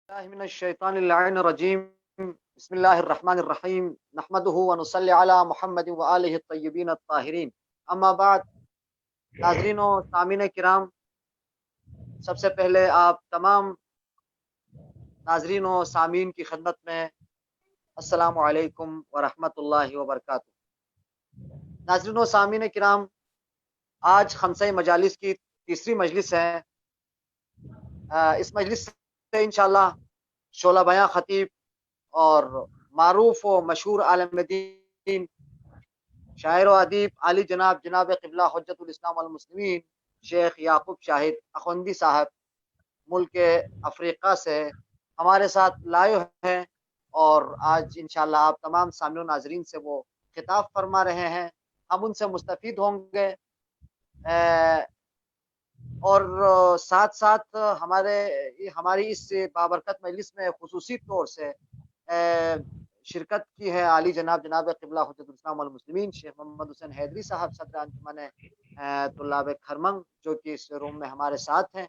الله من الشيطان اللعين الرجيم. بسم الله الرحمن الرحيم. نحمده ونصلي على محمد وآله الطيبين الطاهرين. اما بعد. ناظرین و سامعین کرام، سب سے پہلے آپ تمام ناظرین و سامعین کی خدمت میں السلام علیکم ورحمۃ اللہ وبرکاتہ۔ ناظرین و سامعین کرام، آج خمسہ مجالس کی تیسری مجلس ہے۔ اس مجلس سے انشاءاللہ شعلہ بیاں خطیب اور معروف و مشہور عالم دین، شاعر و ادیب عالی جناب قبلہ حجت الاسلام والمسلمین شیخ یعقوب شاہد اخوندی صاحب ملک افریقہ سے ہمارے ساتھ لائیو ہیں، اور آج انشاءاللہ آپ تمام سامعین و ناظرین سے وہ خطاب فرما رہے ہیں۔ ہم ان سے مستفید ہوں گے، اور ساتھ ساتھ ہماری اس بابرکت مجلس میں خصوصی طور سے شرکت کی ہے عالی جناب قبلہ حجت الاسلام والمسلمین شیخ محمد حسین حیدری صاحب، صدر انجمن طلاب کھرمنگ، جو کہ اس روم میں ہمارے ساتھ ہیں۔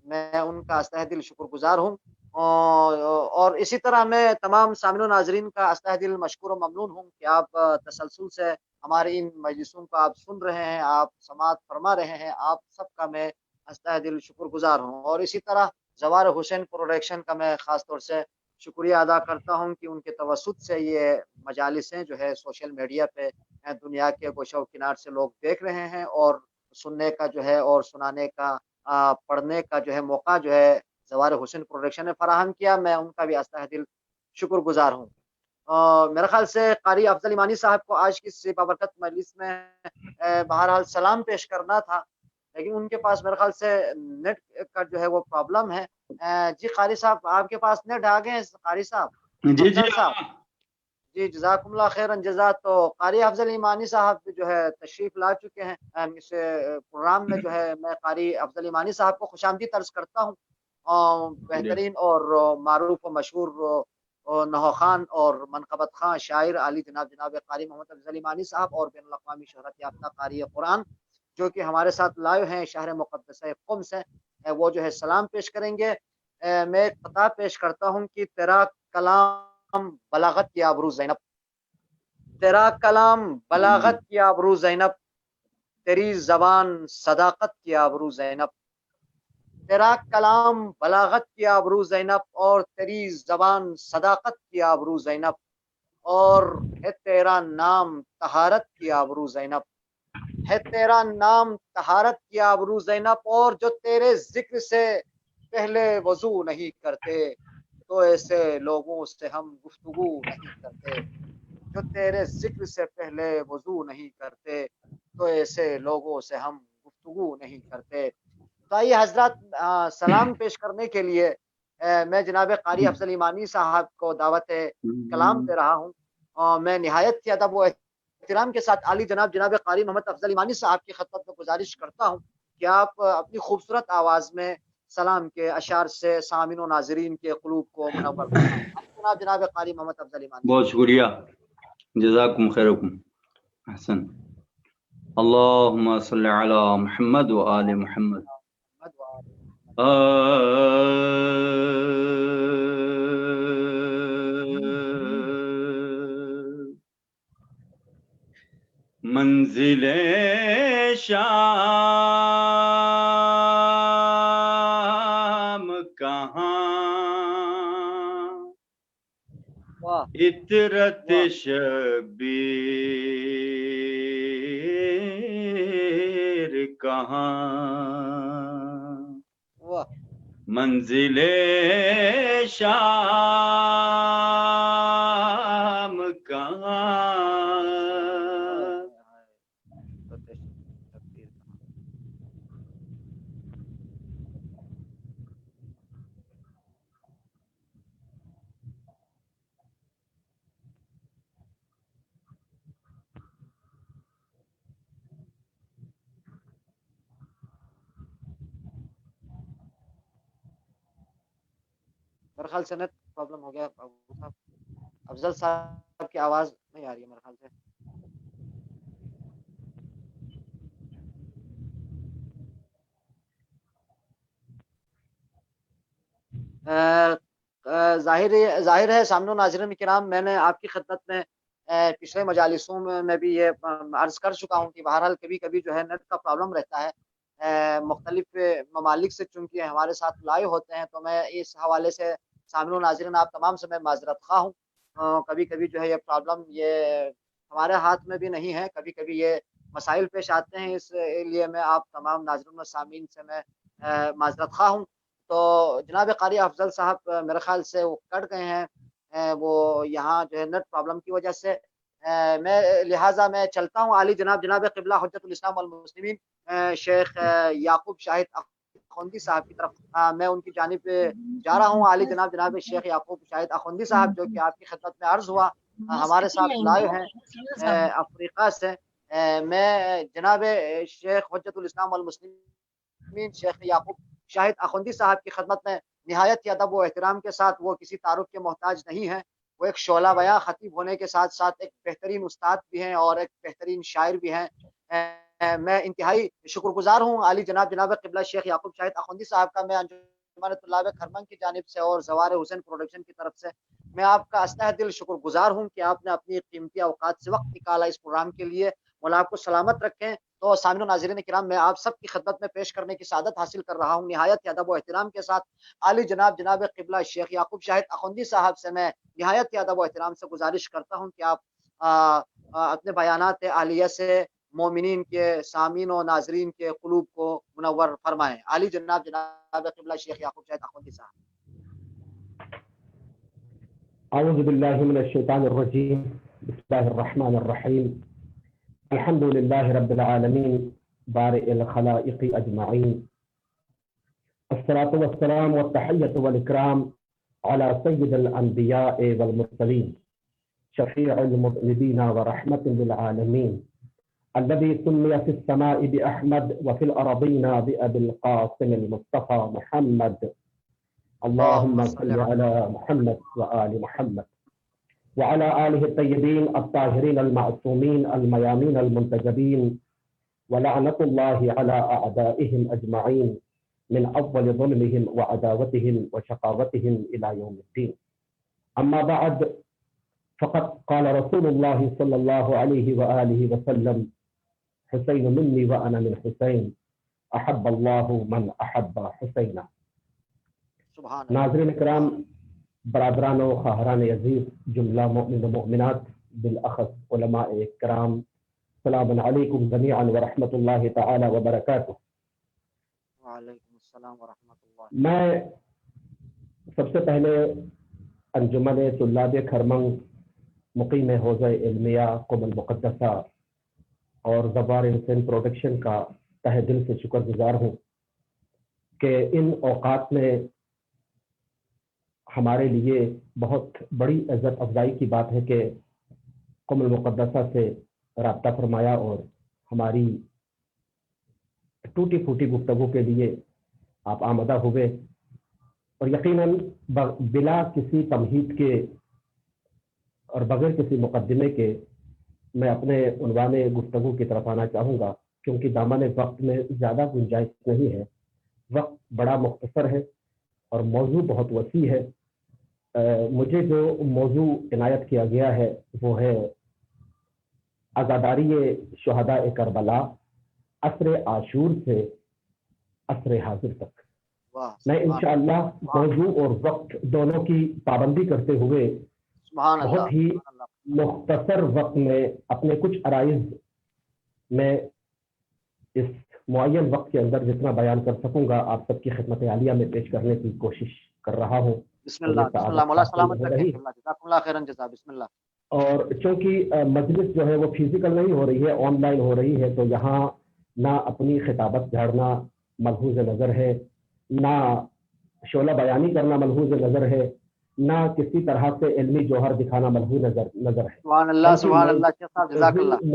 میں ان کا استہ دل شکر گزار ہوں، اور اسی طرح میں تمام سامعین و ناظرین کا استہ دل مشکور و ممنون ہوں کہ آپ تسلسل سے ہماری ان مجلسوں کو آپ سن رہے ہیں، آپ سماعت فرما رہے ہیں۔ آپ سب کا میں استہ دل شکر گزار ہوں، اور اسی طرح زوار حسین پروڈکشن کا میں خاص طور سے شکریہ ادا کرتا ہوں کہ ان کے توسط سے یہ مجالس ہیں جو ہے سوشل میڈیا پہ دنیا کے گوشہ و کنار سے لوگ دیکھ رہے ہیں، اور سننے کا جو ہے اور سنانے کا پڑھنے کا جو ہے موقع جو ہے زوار حسین پروڈکشن نے فراہم کیا۔ میں ان کا بھی استہ دل شکر گزار ہوں۔ میرے خیال سے قاری افضل ایمانی صاحب کو آج کی اس بابرکت مجلس میں بہرحال سلام پیش کرنا تھا، لیکن ان کے پاس میرے خیال سے نیٹ کا جو ہے وہ پرابلم ہے۔ جی قاری صاحب، آپ کے پاس نیٹ آ گئے ہیں قاری صاحب؟ جی افضل صاحب، ہاں جی جزاکم اللہ خیرن جزا۔ تو قاری افضل ایمانی صاحب جو ہے تشریف لا چکے ہیں اس پروگرام میں۔ جو ہے میں قاری افضل ایمانی صاحب کو خوش آمدید عرض کرتا ہوں، بہترین اور معروف و مشہور نحو خوان اور منقبت خاں شاعر عالی جناب قاری محمد افضل ایمانی صاحب، اور بین الاقوامی شہرت یافتہ قاری قرآن جو کہ ہمارے ساتھ لائیو ہیں شہر مقدسہ قم سے، وہ جو ہے سلام پیش کریں گے۔ میں ایک خطاب پیش کرتا ہوں کہ تیرا کلام بلاغت کی آبرو زینب، تیرا کلام بلاغت کی آبرو زینب، تیری زبان صداقت کی آبرو زینب، تیرا کلام بلاغت کی آبرو زینب، اور تیری زبان صداقت کی آبرو زینب، اور ہے تیرا نام طہارت کی آبرو زینب، ہے تیرا نام طہارت کی آبرو زینب، اور جو تیرے ذکر سے پہلے وضو نہیں کرتے تو ایسے لوگوں سے ہم گفتگو نہیں کرتے، جو تیرے ذکر سے پہلے وضو نہیں کرتے تو ایسے لوگوں سے ہم گفتگو نہیں کرتے۔ تو آئیے حضرات، سلام پیش کرنے کے لیے میں جناب قاری افضل ایمانی صاحب کو دعوت کلام دے رہا ہوں، اور میں نہایت کی ادب و احترام کے ساتھ عالی جناب قاری محمد افضل ایمانی صاحب کی خدمت میں گزارش کرتا ہوں کہ آپ اپنی خوبصورت آواز میں سلام کے اشعار سے سامعین و ناظرین کے قلوب کو منور فرمائیں۔ جناب قاری محمد افضل ایمانی بہت شکریہ، جزاکم خیرکم احسن۔ اللہم صلی علی محمد و آل محمد۔ منزل شام کہاں، عطرت شبیر کہاں، منزل شام کہاں، میرے خیال سے نیٹ پرابلم ہو گیا صاحب۔ افضل صاحب کی آواز نہیں آ رہی ہے میرے خیال سے۔ ظاہر ہے سامنے ناظرین کرام، میں نے آپ کی خدمت میں پچھلے مجالسوں میں بھی یہ عرض کر چکا ہوں کہ بہرحال کبھی کبھی جو ہے نیٹ کا پرابلم رہتا ہے، مختلف ممالک سے چونکہ ہمارے ساتھ لائیو ہوتے ہیں، تو میں اس حوالے سے سامنے ناظرین آپ تمام سے میں معذرت خواہ ہوں۔ کبھی کبھی جو ہے یہ پرابلم یہ ہمارے ہاتھ میں بھی نہیں ہے، کبھی کبھی یہ مسائل پیش آتے ہیں، اس لیے میں آپ تمام ناظرین و سامعین سے میں معذرت خواہ ہوں۔ تو جناب قاری افضل صاحب میرے خیال سے وہ کٹ گئے ہیں، وہ یہاں جو ہے نیٹ پرابلم کی وجہ سے، لہٰذا میں چلتا ہوں عالی جناب قبلہ حجت الاسلام والمسلمین شیخ یعقوب شاہد اخوندی صاحب کی طرف، میں ان کی جانب جا رہا ہوں۔ عالی جناب شیخ یعقوب شاہد اخوندی صاحب جو کہ آپ کی خدمت میں عرض ہوا ہمارے ساتھ لائیو ہیں افریقہ سے، میں جناب شیخ حجت الاسلام والمسلمین شیخ یعقوب شاہد اخوندی صاحب کی خدمت میں نہایت ہی ادب و احترام کے ساتھ، وہ کسی تعارف کے محتاج نہیں ہیں، وہ ایک شعلہ بیاں خطیب ہونے کے ساتھ ساتھ ایک بہترین استاد بھی ہیں اور ایک بہترین شاعر بھی ہیں۔ میں انتہائی شکر گزار ہوں عالی جناب قبلہ شیخ یعقوب شاہد اخوندی صاحب کا، میں انجمن طلاب کھرمن کی جانب سے اور زوار حسین پروڈکشن کی طرف سے میں آپ کا استہ دل شکر گزار ہوں کہ آپ نے اپنی قیمتی اوقات سے وقت نکالا اس پروگرام کے لیے۔ مولا آپ کو سلامت رکھیں۔ تو سامعین و ناظرین کرام، میں آپ سب کی خدمت میں پیش کرنے کی سعادت حاصل کر رہا ہوں نہایت ادب و احترام کے ساتھ عالی جناب قبلہ شیخ یعقوب شاہد اخوندی صاحب سے میں نہایت ادب و احترام سے گزارش کرتا ہوں کہ آپ اپنے بیانات عالیہ سے مومنین کے سامعین و ناظرین کے قلوب کو منور فرمائیں۔ عالی جناب قبلہ شیخ یعقوب شاہد اخوندی صاحب۔ اعوذ باللہ من الشیطان الرجیم، بسم اللہ الرحمن الرحیم، الحمد للہ رب العالمین بارئ الخلائق اجمعین، الصلاۃ والسلام والتحیۃ والاکرام علی سید الانبیاء والمرسلین، شفیع المذنبین ورحمۃ للعالمین، الذي سمي في السماء بأحمد وفي الأرضين بأبي القاسم المصطفى محمد، اللهم صل على محمد وآل محمد وعلى آله الطيبين الطاهرين المعصومين الميامين المنتجبين، ولعنة الله على أعدائهم أجمعين من أول ظلمهم وعداوتهم وشقاوتهم إلى يوم الدين. أما بعد، فقد قال رسول الله صلى الله عليه وآله وسلم: حسين مني وأنا من حسين، أحب الله من أحب حسينا۔ ناظرین کرام، برادران و خواہران عزیز، جملہ مومن و مومنات، بالاخص علماء کرام، السلام علیکم جمیعا ورحمۃ اللہ تعالی وبرکاتہ۔ وعلیکم السلام ورحمۃ اللہ۔ میں سب سے پہلے انجمن طلاب کھرمن مقیم حوزہ علمیہ قم المقدسہ اور زوار حسین پروڈکشن کا تہ دل سے شکر گزار ہوں کہ ان اوقات میں ہمارے لیے بہت بڑی عزت افزائی کی بات ہے کہ قم المقدسہ سے رابطہ فرمایا اور ہماری ٹوٹی پھوٹی گفتگو کے لیے آپ آمدہ ہوئے، اور یقیناً بلا کسی تمہید کے اور بغیر کسی مقدمے کے میں اپنے عنوان گفتگو کی طرف آنا چاہوں گا، کیونکہ دامن وقت میں زیادہ گنجائش نہیں ہے، وقت بڑا مختصر ہے اور موضوع بہت وسیع ہے۔ مجھے جو موضوع عنایت کیا گیا ہے وہ ہے عزاداری شہداء کربلا، عصر عاشور سے عصر حاضر تک۔ میں انشاءاللہ موضوع اور وقت دونوں کی پابندی کرتے ہوئے بہت ہی مختصر وقت میں اپنے کچھ عرائض میں اس معین وقت کے اندر جتنا بیان کر سکوں گا آپ سب کی خدمت عالیہ میں پیش کرنے کی کوشش کر رہا ہوں۔ بسم اللہ مولا سلامت رکھیں، جزاکم اللہ خیرا جزا۔ بسم اللہ۔ اور چونکہ مجلس جو ہے وہ فزیکل نہیں ہو رہی ہے، آن لائن ہو رہی ہے، تو یہاں نہ اپنی خطابت جھاڑنا ملحوظ نظر ہے، نہ شعلہ بیانی کرنا ملحوظ نظر ہے، نہ کسی طرح سے علمی جوہر دکھانا ملحوظ نظر ہے۔ سبحان اللہ سبحان اللہ، جزاک اللہ۔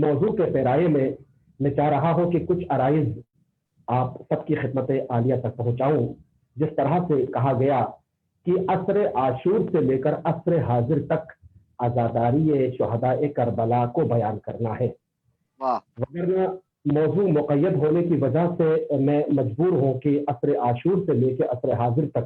موضوع کے پیرائے میں چاہ رہا ہوں کہ کچھ عرائض آپ سب کی خدمت عالیہ تک پہنچاؤں، جس طرح سے کہا گیا کہ عصر عاشور سے لے کر عصر حاضر تک عزاداری شہداء کربلا کو بیان کرنا ہے۔ وگرنہ موضوع مقید ہونے کی وجہ سے میں مجبور ہوں کہ عصر عاشور سے لے کے عصر حاضر تک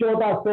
1400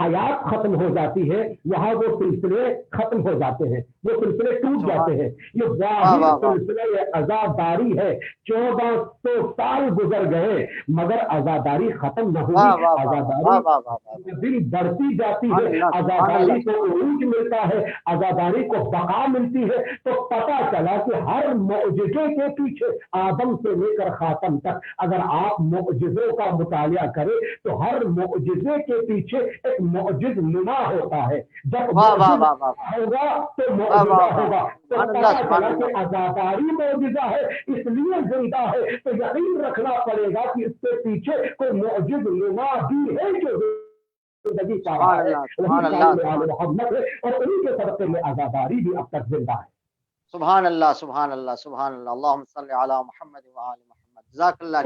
حیات ختم ہو جاتی ہے وہاں وہ سلسلے ختم ہو جاتے ہیں، وہ سلسلے ٹوٹ جاتے ہیں۔ یہ واحد سلسلہ یہ عزاداری ہے۔ 1400 سال گزر گئے مگر عزاداری ختم نہ ہوئی، عزاداری دن بڑھتی جاتی ہے، عزاداری کو عروج ملتا ہے، عزاداری کو بقا ملتی ہے۔ تو پتہ چلا کہ ہر معجزے کے پیچھے آدم سے لے کر خاتم تک اگر آپ معجزوں کا مطالعہ کریں تو ہر معجزے کے پیچھے ایک معجز نما ہوتا ہے۔ جب معجز ہوگا تو معجزہ ہوگا۔ تو پتہ چلا کہ عزاداری معجزہ ہے اس لیے زندہ ہے، تو یقین رکھنا پڑے گا کہ اس کے پیچھے کوئی معجز نما بھی ہے جو زندگی کا ہے، محمد ہے، اور انہیں کے صدقے میں عزاداری بھی اب تک زندہ ہے۔ سبحان اللہ سبحان اللہ سبحان اللہ، اللہم صلی علی محمد و آل محمد۔ جزاک اللہ۔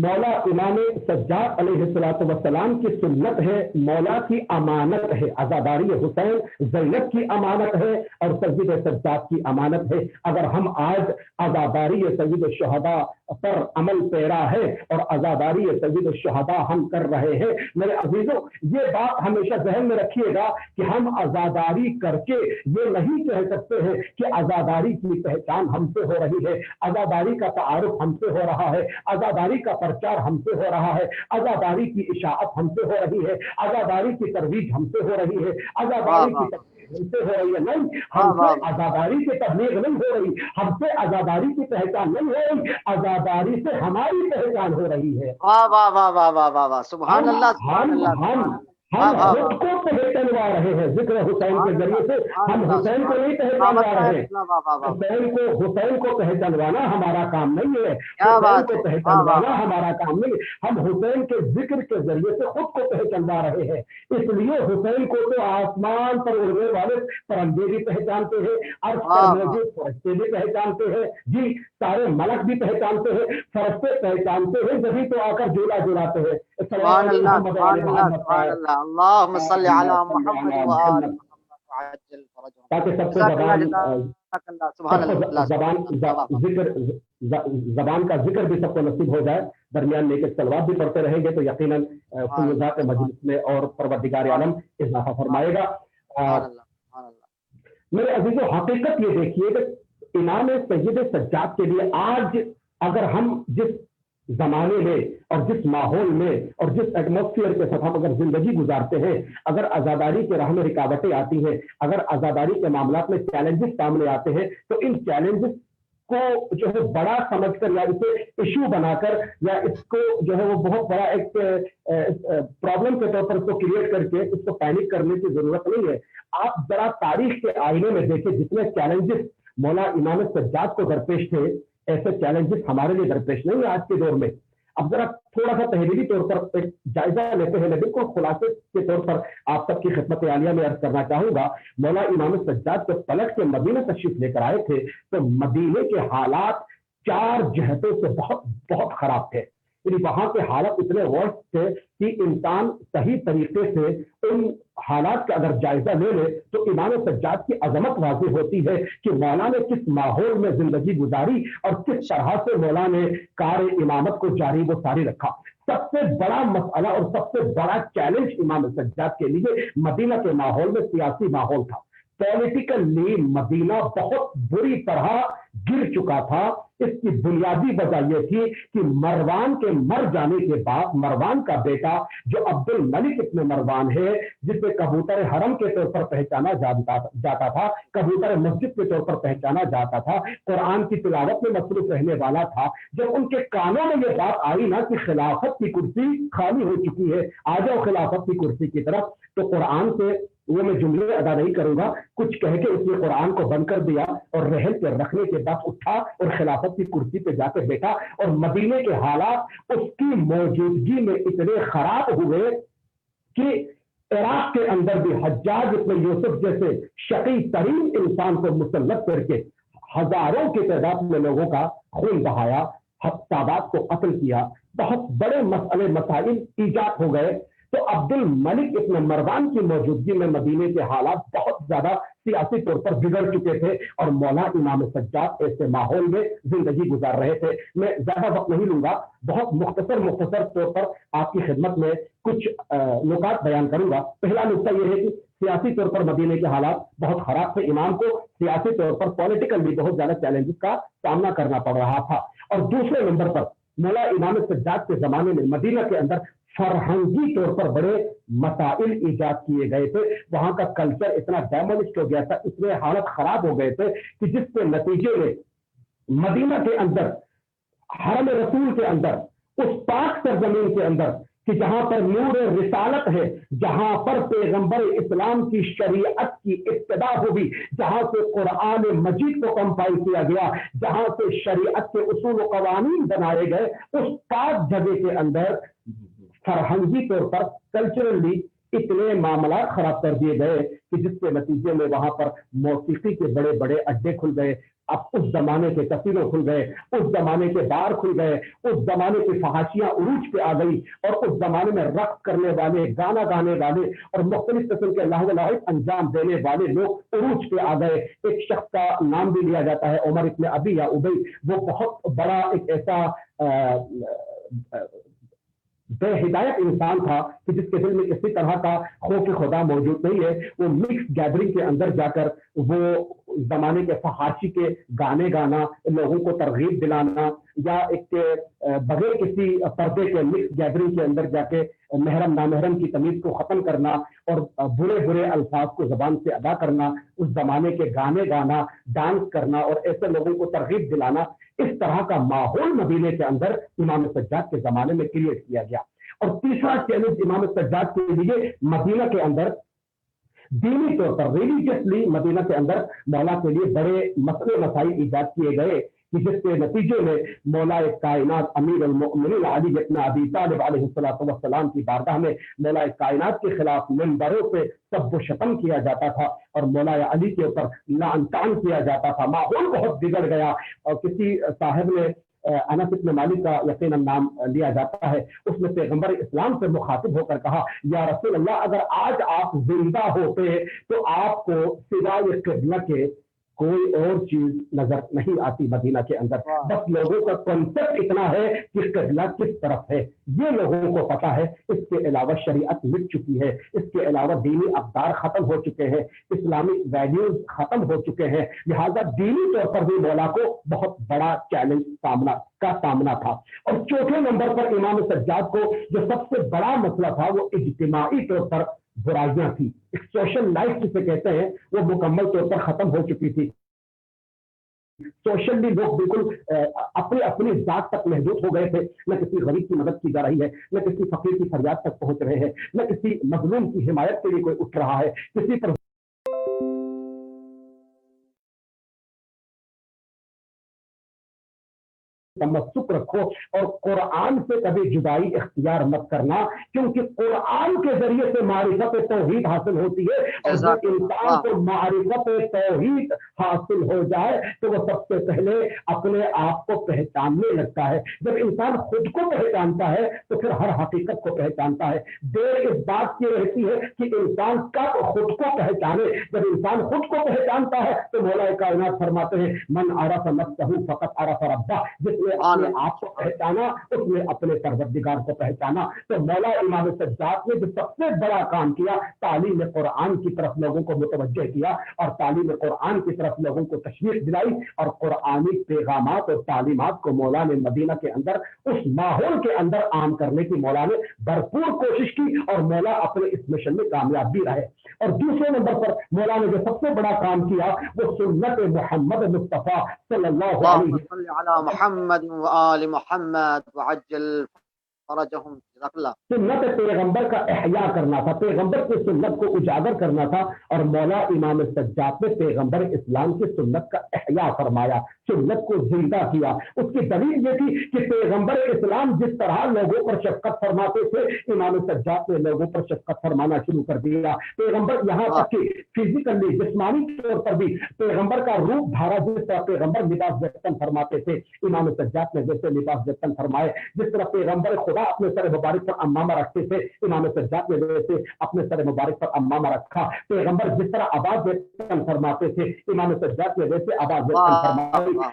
مولا امام سجاد علیہ السلام کی سنت ہے، مولا کی امانت ہے، عزاداری حسین زینب کی امانت ہے اور سید سجاد کی امانت ہے۔ اگر ہم آج عزاداری سید الشہداء پر عمل پیرا ہے اور عزاداری سید الشہداء ہم کر رہے ہیں، میرے عزیزوں یہ بات ہمیشہ ذہن میں رکھیے گا کہ ہم عزاداری کر کے یہ نہیں کہہ سکتے ہیں کہ عزاداری کی پہچان ہم سے ہو رہی ہے، عزاداری کا تعارف ہم سے ہو رہا ہے، عزاداری کا پرچار ہم سے ہو رہا ہے، عزاداری کی اشاعت ہم سے ہو رہی ہے، عزاداری کی ترویج ہم سے ہو رہی ہے، عزاداری کی تبلیغ ہم سے ہو رہی ہے۔ نہیں، ہم سے عزاداری کی تبلیغ نہیں ہو رہی، ہم سے عزاداری کی پہچان نہیں ہو رہی، عزاداری سے ہماری پہچان ہو رہی ہے۔ واہ واہ واہ واہ واہ واہ واہ، سبحان اللہ سبحان اللہ۔ ہم خود کو پہچانوا رہے ہیں ذکر حسین کے ذریعے سے، ہم حسین کو نہیں پہچانوا رہے ہیں۔ حسین کو پہچانوانا ہمارا کام نہیں ہے، حسین کو پہچانوانا ہمارا کام نہیں ہے، ہم حسین کے ذکر کے ذریعے سے خود کو پہچانوا رہے ہیں۔ اس لیے حسین کو تو آسمان پر اڑنے والے پرندے بھی پہچانتے ہیں، عرش پر موجود فرشتے بھی پہچانتے ہیں، جی سارے ملک بھی پہچانتے ہیں، فرشتے پہچانتے ہیں، جبھی تو آ کر جھولا جھولاتے ہیں۔ سبحان اللہ سبحان اللہ سبحان اللہ، اللہم صلی علی محمد و آل محمد وعجل فرجهم۔ تاکہ سب کو زبان کا ذکر بھی سب کو نصیب ہو جائے، درمیان میں ایک صلوات بھی پڑھتے رہیں گے تو یقیناً فیوضات مجلس میں اور پروردگار عالم اضافہ فرمائے گا۔ میرے عزیزو حقیقت یہ دیکھیے کہ امام سید سجاد کے لیے آج اگر ہم جس زمانے میں اور جس ماحول میں اور جس ایٹماسفیئر کے ساتھ ہم اگر زندگی گزارتے ہیں، اگر عزاداری کے راہ میں رکاوٹیں آتی ہیں، اگر عزاداری کے معاملات میں چیلنجز سامنے آتے ہیں، تو ان چیلنجز کو جو ہے بڑا سمجھ کر یا اسے ایشو بنا کر یا اس کو جو ہے وہ بہت بڑا ایک پرابلم کے طور پر اس کو کریٹ کر کے اس کو پینک کرنے کی ضرورت نہیں ہے۔ آپ ذرا تاریخ کے آئینے میں دیکھیں جتنے چیلنجز مولا امام سجاد کو درپیش تھے، ایسے چیلنجز ہمارے لیے درپیش نہیں ہے آج کے دور میں۔ اب ذرا تھوڑا سا تحریری طور پر ایک جائزہ لیتے ہیں، میں بالکل خلاصے کے طور پر آپ سب کی خدمت عالیہ میں عرض کرنا چاہوں گا۔ مولا امام سجاد کو پلٹ کے مدینہ تشریف لے کر آئے تھے تو مدینے کے حالات 4 جہتوں سے بہت خراب تھے، یعنی وہاں کے حالات اتنے ورسٹ تھے کہ انسان صحیح طریقے سے ان حالات کا اگر جائزہ لے لے تو امام سجاد کی عظمت واضح ہوتی ہے کہ مولا نے کس ماحول میں زندگی گزاری اور کس طرح سے مولا نے کار امامت کو جاری و ساری رکھا۔ سب سے بڑا مسئلہ اور سب سے بڑا چیلنج امام سجاد کے لیے مدینہ کے ماحول میں سیاسی ماحول تھا۔ پولیٹیکلی مدینہ بہت بری طرح گر چکا تھا۔ اس کی بنیادی وجہ یہ تھی کہ مروان کے مر جانے کے بعد مروان کا بیٹا جو عبد الملک ابن مروان ہے، جسے کبوتر حرم کے طور پر پہچانا جاتا تھا، کبوتر مسجد کے طور پر پہچانا جاتا تھا، قرآن کی تلاوت میں مصروف رہنے والا تھا، جب ان کے کانوں میں یہ بات آئی نا کہ خلافت کی کرسی خالی ہو چکی ہے، آ جاؤ خلافت کی کرسی کی طرف، تو قرآن سے وہ میں جملے ادا نہیں کروں گا، کچھ کہہ کے اس نے قرآن کو بند کر دیا اور رحل پہ رکھنے کے بعد اٹھا اور خلافت کی کرسی پہ جا کے بیٹھا، اور مدینے کے حالات اس کی موجودگی میں اتنے خراب ہوئے کہ عراق کے اندر بھی حجاج ابن یوسف جیسے شقی ترین انسان کو مسلط کر کے ہزاروں کی تعداد میں لوگوں کا خون بہایا، تعداد کو قتل کیا، بہت بڑے مسئلے مسائل ایجاد ہو گئے۔ تو عبد الملک ابن مروان کی موجودگی میں مدینے کے حالات بہت زیادہ سیاسی طور پر بگڑ چکے تھے اور مولا امام سجاد ایسے ماحول میں زندگی گزار رہے تھے۔ میں زیادہ وقت نہیں لوں گا، بہت مختصر طور پر آپ کی خدمت میں کچھ نکات بیان کروں گا۔ پہلا نقطہ یہ ہے کہ سیاسی طور پر مدینے کے حالات بہت خراب تھے، امام کو سیاسی طور پر پولیٹیکلی بہت زیادہ چیلنجز کا سامنا کرنا پڑ رہا تھا۔ اور دوسرے نمبر پر مولا امام سجاد کے زمانے میں مدینہ کے اندر فرہنگی طور پر بڑے مسائل ایجاد کیے گئے تھے، وہاں کا کلچر اتنا ڈیمولشڈ ہو گیا تھا، اتنے حالت خراب ہو گئے تھے کہ جس کے نتیجے میں مدینہ کے اندر، حرم رسول کے اندر، اس پاک سرزمین کے اندر کہ جہاں پر نور رسالت ہے، جہاں پر پیغمبر اسلام کی شریعت کی ابتدا ہوئی، جہاں سے قرآن مجید کو کمپائل کیا گیا، جہاں سے شریعت کے اصول و قوانین بنائے گئے، اس پاک جگہ کے اندر فرہنگی طور پر کلچرلی اتنے معاملات خراب کر دیے گئے کہ جس کے نتیجے میں وہاں پر موسیقی کے بڑے بڑے اڈے کھل گئے۔ اب اس زمانے کے کسینو کھل گئے، اس زمانے کے بار کھل گئے، اس زمانے کی فحاشیاں عروج پہ آ گئی، اور اس زمانے میں رقص کرنے والے، گانا گانے والے اور مختلف قسم کے لہو و لعب انجام دینے والے لوگ عروج پہ آ گئے۔ ایک شخص کا نام بھی لیا جاتا ہے عمر ابن ابی یا ابی، وہ بہت بڑا ایک ایسا بے ہدایت انسان تھا کہ جس کے دل میں کسی طرح کا خوف خدا موجود نہیں ہے۔ وہ مکس گیدرنگ کے اندر جا کر وہ زمانے کے فحاشی کے گانے گانا، لوگوں کو ترغیب دلانا، یا ایک بغیر کسی پردے کے مکس گیدرنگ کے اندر جا کے محرم نامحرم کی تمیز کو ختم کرنا اور برے برے الفاظ کو زبان سے ادا کرنا، اس زمانے کے گانے گانا، ڈانس کرنا اور ایسے لوگوں کو ترغیب دلانا، اس طرح کا ماحول مدینے کے اندر امام سجاد کے زمانے میں کریٹ کیا گیا۔ اور تیسرا چیلنج امام سجاد کے لیے مدینہ کے اندر دینی طور پر ریلیجیسلی مدینہ کے اندر مولا کے لیے بڑے مسئلے مسائل ایجاد کیے گئے کہ جس کے نتیجے میں مولا کائنات امیر المؤمنین علی بن ابی طالب علیہ الصلوۃ والسلام کی بارگاہ میں مولا کائنات کے خلاف منبروں پہ سب و شتم کیا جاتا تھا اور مولا علی کے اوپر لعن طعن کیا جاتا تھا۔ ماحول بہت بگڑ گیا، اور کسی صاحب نے انس بن مالک کا یقیناً نام لیا جاتا ہے، اس نے پیغمبر اسلام سے مخاطب ہو کر کہا، یا رسول اللہ، اگر آج آپ زندہ ہوتے تو آپ کو سوائے قبلہ کے کوئی اور چیز نظر نہیں آتی مدینہ کے اندر، بس لوگوں کا کنسپٹ اتنا ہے کہ قبلہ کس طرف ہے یہ لوگوں کو پتا ہے، اس کے علاوہ شریعت مٹ چکی ہے، اس کے علاوہ دینی اقدار ختم ہو چکے ہیں، اسلامک ویلیوز ختم ہو چکے ہیں، لہذا دینی طور پر بھی مولا کو بہت بڑا چیلنج سامنا تھا۔ اور چوتھے نمبر پر امام سجاد کو جو سب سے بڑا مسئلہ تھا وہ اجتماعی طور پر برائیاں تھی، ایک سوشل لائف جسے کہتے ہیں وہ مکمل طور پر ختم ہو چکی تھی۔ سوشلی لوگ بالکل اپنی ذات تک محدود ہو گئے تھے، نہ کسی غریب کی مدد کی جا رہی ہے، نہ کسی فقیر کی فریاد تک پہنچ رہے ہیں، نہ کسی مظلوم کی حمایت کے لیے کوئی اٹھ رہا ہے، کسی پر تمسک رکھو اور قرآن سے کبھی جدائی اختیار مت کرنا، کیونکہ قرآن کے ذریعے سے معرفت توحید حاصل ہوتی ہے، اور جب انسان کو معرفت توحید حاصل ہو جائے تو وہ سب سے پہلے اپنے آپ کو پہچاننے لگتا ہے۔ جب انسان خود کو پہچانتا ہے تو پھر ہر حقیقت کو پہچانتا ہے۔ دیر اس بات کی رہتی ہے کہ انسان کب خود کو پہچانے، جب انسان خود کو پہچانتا ہے تو مولا کائنات فرماتے ہیں، من عرف نفسہ فقط عرف ربہ، جس نے اپنے آپ کو پہچانا اس نے اپنے پروردگار کو پہچانا۔ تو مولا امام سجاد نے جو سب سے بڑا کام کیا، تعلیم قرآن کی طرف لوگوں کو متوجہ کیا اور تعلیم قرآن کی طرف لوگوں کو تشویق دلائی، اور قرآنی پیغامات اور تعلیمات کو مولا نے مدینہ کے اندر اس ماحول کے اندر عام کرنے کی مولا نے بھرپور کوشش کی، اور مولا اپنے اس مشن میں کامیاب بھی رہے۔ اور دوسرے نمبر پر مولا نے جو سب سے بڑا کام کیا وہ سنت محمد مصطفیٰ صلی اللہ علیہ وسلم وآل محمد وعجل فرجهم، جزاک اللہ۔ سنت پیغمبر کا احیاء کرنا تھا، پیغمبر کی سنت کو اجاگر کرنا تھا، اور مولا امام سجاد نے پیغمبر اسلام کی سنت کا احیاء فرمایا، سنت کو زندہ کیا۔ اس کی دلیل یہ تھی کہ پیغمبر اسلام جس طرح لوگوں پر شفقت فرماتے تھے، امام سجاد نے لوگوں پر شفقت فرمانا شروع کر دیا۔ پیغمبر یہاں تک کہ فزیکلی جسمانی طور پر بھی پیغمبر کا روپ دھارا، جس طرح پیغمبر لباس یکسن فرماتے تھے، امام سجاد نے ویسے لباس یکسن فرمائے۔ جس طرح پیغمبر خدا اپنے سر مبارک مبارک پر امامہ رکھتے تھے، امام سجاد نے ویسے اپنے سر مبارک پر امامہ رکھا۔ پیغمبر جس طرح آواز ویسن فرماتے تھے، امام سجاد نے ویسے آواز ویسن فرمائی۔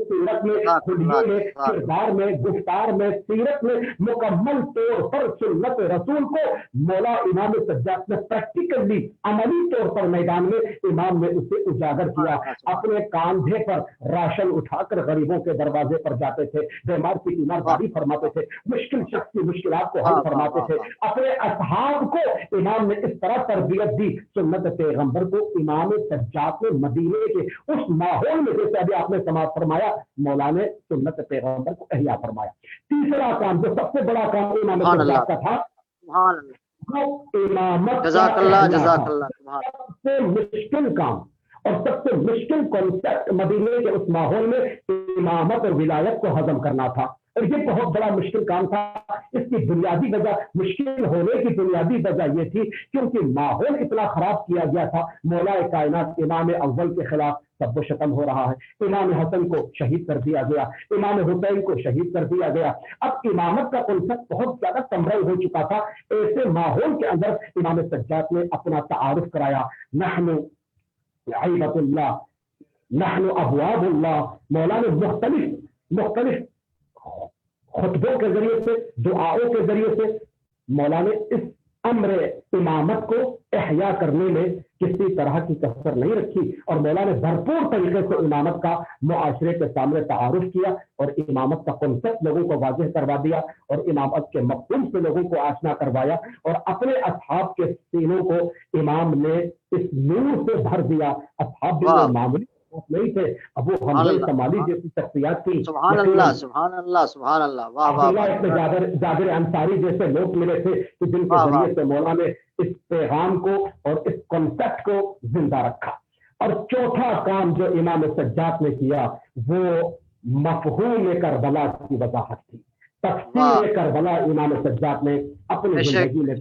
سیرت میں، خلیے میں، کردار میں، گفتار میں، سیرت میں مکمل طور پر سنت رسول کو مولا امام سجاد نے پریکٹیکلی عملی طور پر میدان میں امام نے اسے اجاگر کیا۔ اپنے کاندھے پر راشن اٹھا کر غریبوں کے دروازے پر جاتے تھے، بیمار کی تیمارداری فرماتے تھے، مشکل شخص کی مشکلات کو حل فرماتے تھے۔ اپنے اصحاب کو امام نے اس طرح تربیت دی، سنت پیغمبر کو امام سجاد نے مدینے کے اس ماحول میں، جیسے ابھی آپ نے سماعت فرمایا، مولا نے سنت پیغمبر کو احیا فرمایا۔ تیسرا کام جو سب سے بڑا کام امام سجاد کا تھا، وہ امامت جزاک اللہ جزاک اللہ۔ سب سے مشکل کام اور سب سے مشکل کانسیپٹ مدینے کے اس ماحول میں امامت اور ولایت کو ہضم کرنا تھا، اور یہ بہت بڑا مشکل کام تھا۔ اس کی بنیادی وجہ، مشکل ہونے کی بنیادی وجہ یہ تھی کیونکہ ماحول اتنا خراب کیا گیا تھا۔ مولا کائنات امام اول کے خلاف سب و شتم ہو رہا ہے، امام حسن کو شہید کر دیا گیا، امام حسین کو شہید کر دیا گیا۔ اب امامت کا کنسپٹ بہت زیادہ کمزور ہو چکا تھا۔ ایسے ماحول کے اندر امام سجاد نے اپنا تعارف کرایا، نحن عیبۃ اللہ، نحن ابواب اللہ۔ مولا نے مختلف خطبوں کے ذریعے سے، دعاؤں کے ذریعے سے مولا نے اس امر امامت کو احیا کرنے میں کسی طرح کی کسر نہیں رکھی، اور مولا نے بھرپور طریقے سے امامت کا معاشرے کے سامنے تعارف کیا اور امامت کا کنسپٹ لوگوں کو واضح کروا دیا، اور امامت کے مفہوم سے لوگوں کو آشنا کروایا، اور اپنے اصحاب کے سینوں کو امام نے اس نور سے بھر دیا۔ اصحاب بھی معمولی نہیں تھے، ابو حمزہ سمالی جیسی شخصیات تھی، سبحان اللہ سبحان اللہ سبحان اللہ، واہ واہ واہ، جابر انصاری جیسے لوگ ملے تھے کہ جن کے ذریعے سے مولا نے اس پیغام کو اور اس کنسپٹ کو زندہ رکھا۔ اور چوتھا کام جو امام سجاد نے کیا وہ مفہوم کربلا کی وضاحت تھی، تفسیر کربلا امام سجاد نے اپنی زندگی میں،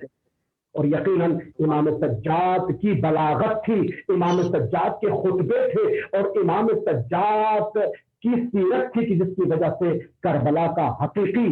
اور یقیناً امام سجاد کی بلاغت تھی، امام سجاد کے خطبے تھے، اور امام سجاد کی سیرت تھی کہ جس کی وجہ سے کربلا کا حقیقی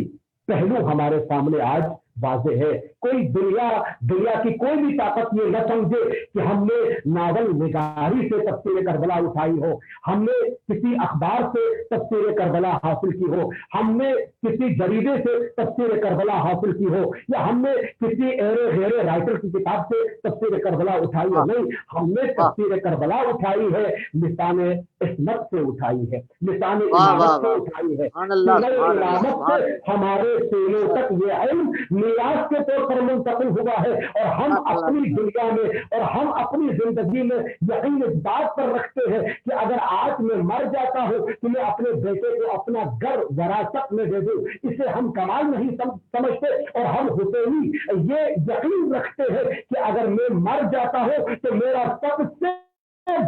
پہلو ہمارے سامنے آج واضح ہے۔ کوئی دنیا کی کوئی بھی طاقت یہ نہ سمجھے کہ ہم نے ناول نگاری سے تفسیر کربلا اٹھائی ہو، ہم نے کسی اخبار سے تفسیر کربلا حاصل کی ہو، ہم نے کسی جریدے سے تفسیر کربلا حاصل کی ہو، یا ہم نے کسی غیر رائٹر کی کتاب سے تفسیر کربلا اٹھائی ہو۔ نہیں، ہم نے تفسیر کربلا اٹھائی ہے، لسان عصمت سے اٹھائی ہے، لسان امامت سے اٹھائی ہے، امامت سے ہمارے سینوں تک یہ علم میراث کے طور پر منتقل ہوا ہے، اور ہم اپنی دنیا میں اور ہم اپنی زندگی میں یقین اس بات پر رکھتے ہیں کہ اگر آج میں مر جاتا ہوں تو میں اپنے بیٹے کو اپنا گھر وراثت میں دے دوں۔ اسے ہم کمال نہیں سمجھتے، اور ہم حسینی یہ یقین رکھتے ہیں کہ اگر میں مر جاتا ہوں تو میرا سب سے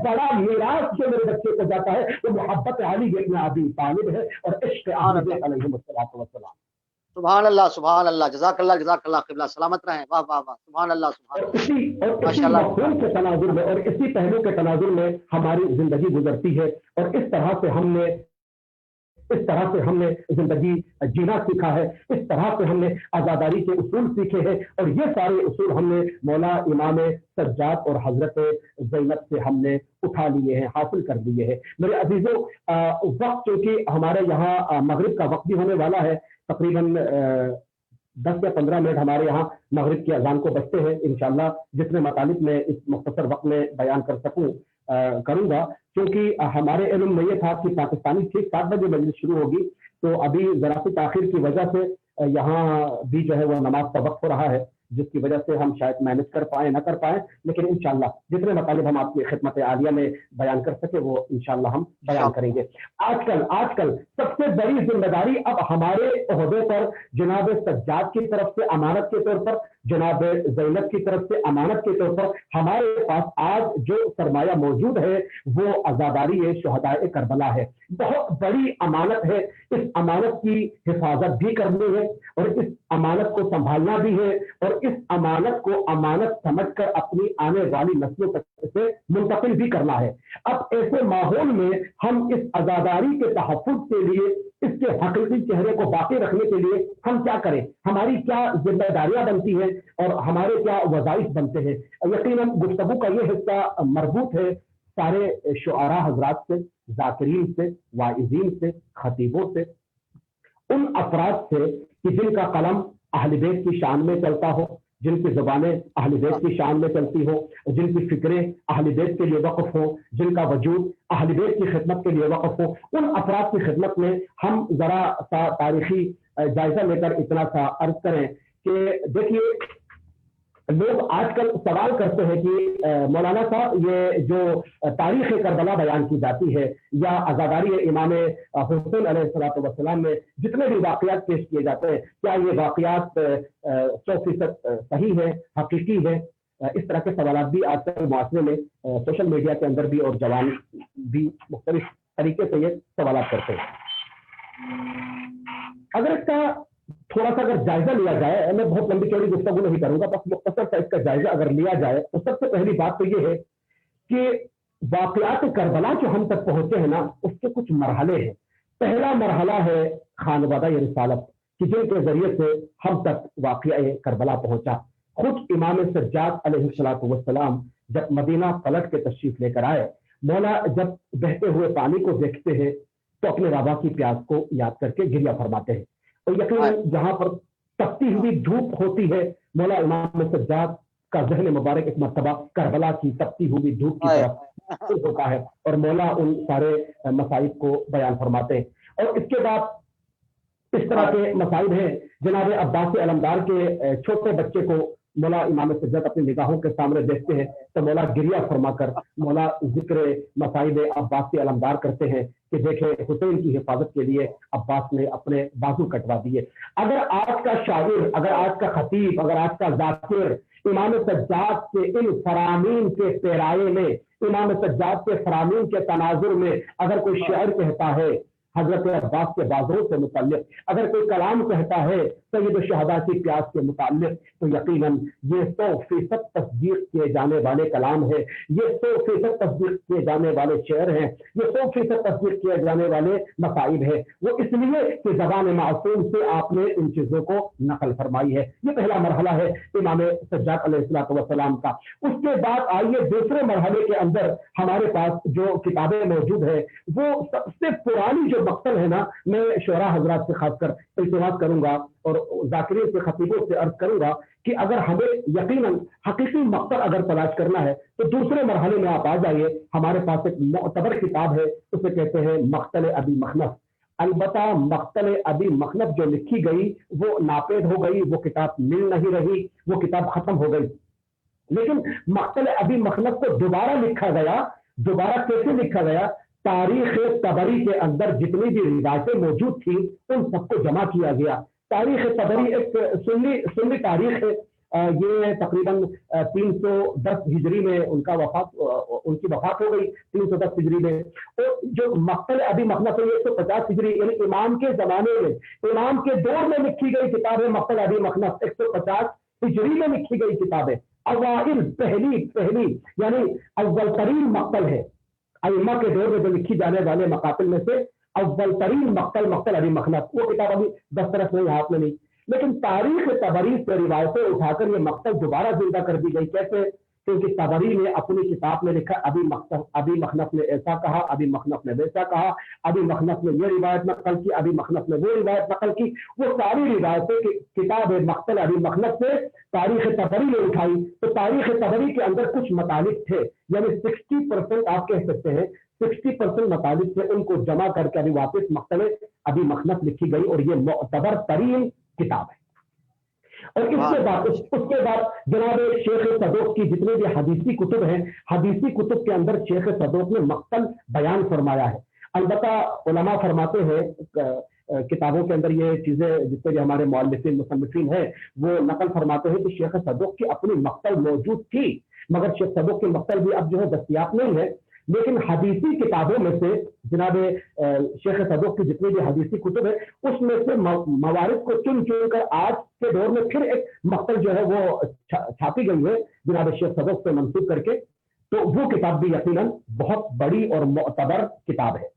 بڑا میراث جو میرے بچے کو جاتا ہے وہ محبت علی ابن ابی طالب ہے اور عشق اہل بیت علیہم السلام۔ سبحان اللہ سبحان اللہ، جزاک اللہ قبلہ، سلامت رہیں، واہ واہ واہ، سبحان اللہ سبحان اللہ، اسی مفہوم کے تناظر میں اور اسی پہلو کے تناظر میں ہماری زندگی گزرتی ہے، اور اس طرح سے ہم نے زندگی جینا سیکھا ہے، اس طرح سے ہم نے آزاداری کے اصول سیکھے ہیں، اور یہ سارے اصول ہم نے مولا امام سجاد اور حضرت زینب سے ہم نے اٹھا لیے ہیں، حاصل کر لیے ہیں۔ میرے عزیزوں، وقت چونکہ ہمارے یہاں مغرب کا وقت بھی ہونے والا ہے، تقریباً 10 یا 15 منٹ ہمارے یہاں مغرب کی اذان کو بجتے ہیں۔ انشاءاللہ جتنے مطالب میں اس مختصر وقت میں بیان کر سکوں کروں گا، کیونکہ ہمارے علم میں یہ تھا کہ پاکستانی ٹھیک 7 بجے مجلس شروع ہوگی، تو ابھی ذرا سی تاخیر کی وجہ سے یہاں بھی جو ہے وہ نماز کا وقت ہو رہا ہے، جس کی وجہ سے ہم شاید مینج کر پائیں نہ کر پائیں، لیکن انشاءاللہ جتنے مطالب ہم آپ کی خدمت عالیہ میں بیان کر سکے وہ انشاءاللہ ہم بیان کریں گے۔ آج کل سب سے بڑی ذمہ داری اب ہمارے عہدے پر جناب سجاد کی طرف سے امانت کے طور پر، جناب زینب کی طرف سے امانت کے طور پر ہمارے پاس آج جو سرمایہ موجود ہے وہ عزاداری شہداء کربلا ہے۔ بہت بڑی امانت ہے، اس امانت کی حفاظت بھی کرنی ہے، اور اس امانت کو سنبھالنا بھی ہے، اور اس امانت کو امانت سمجھ کر اپنی آنے والی نسلوں تک سے منتقل بھی کرنا ہے۔ اب ایسے ماحول میں ہم اس عزاداری کے تحفظ کے لیے اس کے حقیقی چہرے کو باقی رکھنے کے لیے ہم کیا کریں، ہماری کیا ذمہ داریاں بنتی ہیں اور ہمارے کیا وظائف بنتے ہیں۔ یقیناً گفتگو کا یہ حصہ مربوط ہے سارے شعراء حضرات سے، ذاکرین سے، واعظین سے، خطیبوں سے، ان افراد سے کہ جن کا قلم اہل بیت کی شان میں چلتا ہو، جن کی زبانیں اہل بیت کی شان میں چلتی ہو، جن کی فکریں اہل بیت کے لیے وقف ہو، جن کا وجود اہل بیت کی خدمت کے لیے وقف ہو، ان افراد کی خدمت میں ہم ذرا سا تاریخی جائزہ لے کر اتنا سا عرض کریں کہ دیکھیے، لوگ آج کل سوال کرتے ہیں کہ مولانا صاحب یہ جو تاریخ کربلا بیان کی جاتی ہے یا عزاداری امام حسین علیہ السلام میں جتنے بھی واقعات پیش کیے جاتے ہیں، کیا یہ واقعات 100% صحیح ہے، حقیقی ہے؟ اس طرح کے سوالات بھی آج کل معاشرے میں سوشل میڈیا کے اندر بھی اور جوان بھی مختلف طریقے سے یہ سوالات کرتے ہیں۔ اگر اس کا تھوڑا سا اگر جائزہ لیا جائے، میں بہت لمبی چوڑی گفتگو نہیں کروں گا، بس مختصر سا اس کا جائزہ اگر لیا جائے تو سب سے پہلی بات تو یہ ہے کہ واقعات کربلا جو ہم تک پہنچے ہیں نا، اس کے کچھ مرحلے ہیں۔ پہلا مرحلہ ہے خانوادہ رسالت کہ جن کے ذریعے سے ہم تک واقعہ کربلا پہنچا۔ خود امام سجاد علیہ السلام جب مدینہ پلٹ کے تشریف لے کر آئے، مولا جب بہتے ہوئے پانی کو دیکھتے ہیں تو اپنے بابا کی پیاس کو یاد کر کے گریہ فرماتے ہیں، اور یقیناً جہاں پر تپتی ہوئی دھوپ ہوتی ہے، مولا امام سجاد کا ذہن مبارک ایک مرتبہ کربلا کی تپتی ہوئی دھوپ کی طرف ہوتا ہے اور مولا ان سارے مصائب کو بیان فرماتے ہیں۔ اور اس کے بعد اس طرح کے مصائب ہیں، جناب عباس علمدار کے چھوٹے بچے کو مولا امام سجاد اپنی نگاہوں کے سامنے دیکھتے ہیں تو مولا گریہ فرما کر مولا ذکر مصائب عباس علمدار کرتے ہیں کہ دیکھیں حسین کی حفاظت کے لیے عباس نے اپنے بازو کٹوا دیے۔ اگر آج کا شاعر، اگر آج کا خطیب، اگر آج کا ذاکر امام سجاد کے ان فرامین کے پیرائے میں، امام سجاد کے فرامین کے تناظر میں اگر کوئی شعر کہتا ہے حضرت عباس کے بازوں سے متعلق، اگر کوئی کلام کہتا ہے سید الشہداء کی پیاس کے متعلق، تو یقیناً یہ 100% تصدیق کیے جانے والے کلام ہے، یہ 100% تصدیق کیے جانے والے شعر ہیں، یہ 100% تصدیق کیے جانے والے مصائب ہیں۔ وہ اس لیے کہ زبان معصوم سے آپ نے ان چیزوں کو نقل فرمائی ہے۔ یہ پہلا مرحلہ ہے امام سجاد علیہ السلام کا۔ اس کے بعد آئیے دوسرے مرحلے کے اندر ہمارے پاس جو کتابیں موجود ہیں، وہ سب سے پرانی جو مقتل ہے نا، میں شعراء حضرات سے خاص کر التماس کروں گا اور ذاکرین سے خطیبوں سے عرض کروں گا کہ اگر ہمیں یقیناً حقیقی مقتل اگر تلاش کرنا ہے تو دوسرے مرحلے میں آپ آ جائیے۔ ہمارے پاس ایک معتبر کتاب ہے، اسے کہتے ہیں مقتل ابی مخنف۔ البتہ مقتل ابی مخنف جو لکھی گئی وہ ناپید ہو گئی، وہ کتاب مل نہیں رہی، وہ کتاب ختم ہو گئی، لیکن مقتل ابی مخنف کو دوبارہ لکھا گیا۔ دوبارہ کیسے لکھا گیا؟ تاریخ طبری کے اندر جتنی بھی روایتیں موجود تھیں ان سب کو جمع کیا گیا۔ تاریخ طبری ایک سنی تاریخ ہے، یہ تقریباً 310 ہجری میں ان کی وفات ہو گئی، 310 ہجری میں۔ اور جو مقتل ابی مخنف ہے 150 ہجری، یعنی امام کے زمانے میں، امام کے دور میں لکھی گئی کتاب ہے مقتل ابی مخنف، 150 ہجری میں لکھی گئی کتاب ہے۔ اوائل پہلی یعنی اول ترین مقتل ہے ائمہ کے دور میں جو لکھی جانے والے مقاتل میں سے اول ترین مقتل ابی مخنف۔ وہ کتاب ابھی دسترس نہیں، ہاتھ میں نہیں، لیکن تاریخ طبری سے روایتیں اٹھا کر یہ مقتل دوبارہ زندہ کر دی گئی۔ کیسے؟ کیونکہ طبری نے اپنی کتاب میں لکھا ابی مخنف نے ایسا کہا، ابی مخنف نے ویسا کہا، ابی مخنف نے یہ روایت نقل کی، ابی مخنف نے وہ روایت نقل کی۔ وہ ساری روایتیں کتاب مقتل ابی مخنف سے تاریخ طبری نے اٹھائی۔ تو تاریخ طبری کے اندر کچھ مطالب تھے، یعنی 60% آپ کہہ سکتے ہیں 60% مطالب سے ان کو جمع کر کے ابھی واپس مقتل ابی مخنف لکھی گئی، اور یہ معتبر ترین کتاب ہے۔ اور اس کے بعد جناب شیخ صدوق کی جتنے بھی حدیثی کتب ہیں، حدیثی کتب کے اندر شیخ صدوق نے مقتل بیان فرمایا ہے۔ البتہ علماء فرماتے ہیں کتابوں کے اندر یہ چیزیں جتنے بھی ہمارے مؤلفین مصنفین ہیں وہ نقل فرماتے ہیں کہ شیخ صدوق کی اپنی مقتل موجود تھی، مگر شیخ صدوق کی مقتل بھی اب جو ہے دستیاب نہیں ہے۔ لیکن حدیثی کتابوں میں سے جناب شیخ صدوق کی جتنی بھی حدیثی کتب ہے اس میں سے موارد کو چن کر آج کے دور میں پھر ایک مقتل جو ہے وہ چھاپی گئی ہے جناب شیخ صدوق سے منسوب کر کے، تو وہ کتاب بھی یقیناً بہت بڑی اور معتبر کتاب ہے۔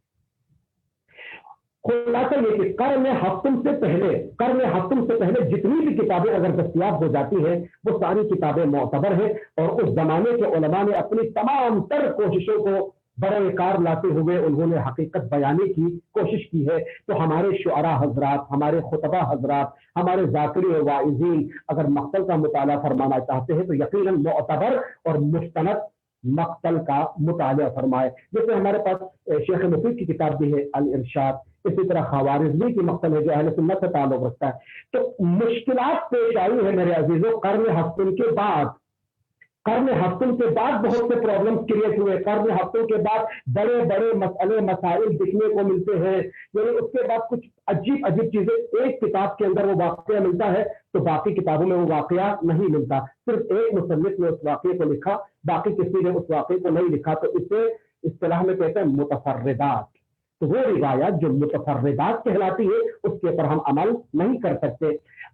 خلاصہ یہ کہ قرن ہفتم سے پہلے جتنی بھی کتابیں اگر دستیاب ہو جاتی ہیں وہ ساری کتابیں معتبر ہیں، اور اس زمانے کے علماء نے اپنی تمام تر کوششوں کو برائے کار لاتے ہوئے انہوں نے حقیقت بیانے کی کوشش کی ہے۔ تو ہمارے شعراء حضرات، ہمارے خطبہ حضرات، ہمارے ذاکری و واعظین اگر مقتل کا مطالعہ فرمانا چاہتے ہیں تو یقیناً معتبر اور مستند مقتل کا مطالعہ فرمائے۔ جیسے ہمارے پاس شیخ مفید کی کتاب بھی ہے الارشاد، اسی طرح خوارزمی کی مقتل ہے جو اہل سنت سے تعلق رکھتا ہے۔ تو مشکلات پیش آئی ہے میرے عزیزوں قرن ہفتم کے بعد بہت سے پرابلمز کریٹ ہوئے، قرن ہفتم کے بعد بڑے بڑے مسئلے مسائل دکھنے کو ملتے ہیں، یعنی اس کے بعد کچھ عجیب چیزیں ایک کتاب کے اندر وہ واقعہ ملتا ہے تو باقی کتابوں میں وہ واقعہ نہیں ملتا، صرف ایک مصنف نے اس واقعے کو لکھا، باقی کسی نے اس واقعے کو نہیں لکھا، تو اسے اصطلاح میں کہتے ہیں متفردات۔ تو وہ روایات جو متفردات کہلاتی ہے اس کے اوپر ہم عمل نہیں کر سکتے۔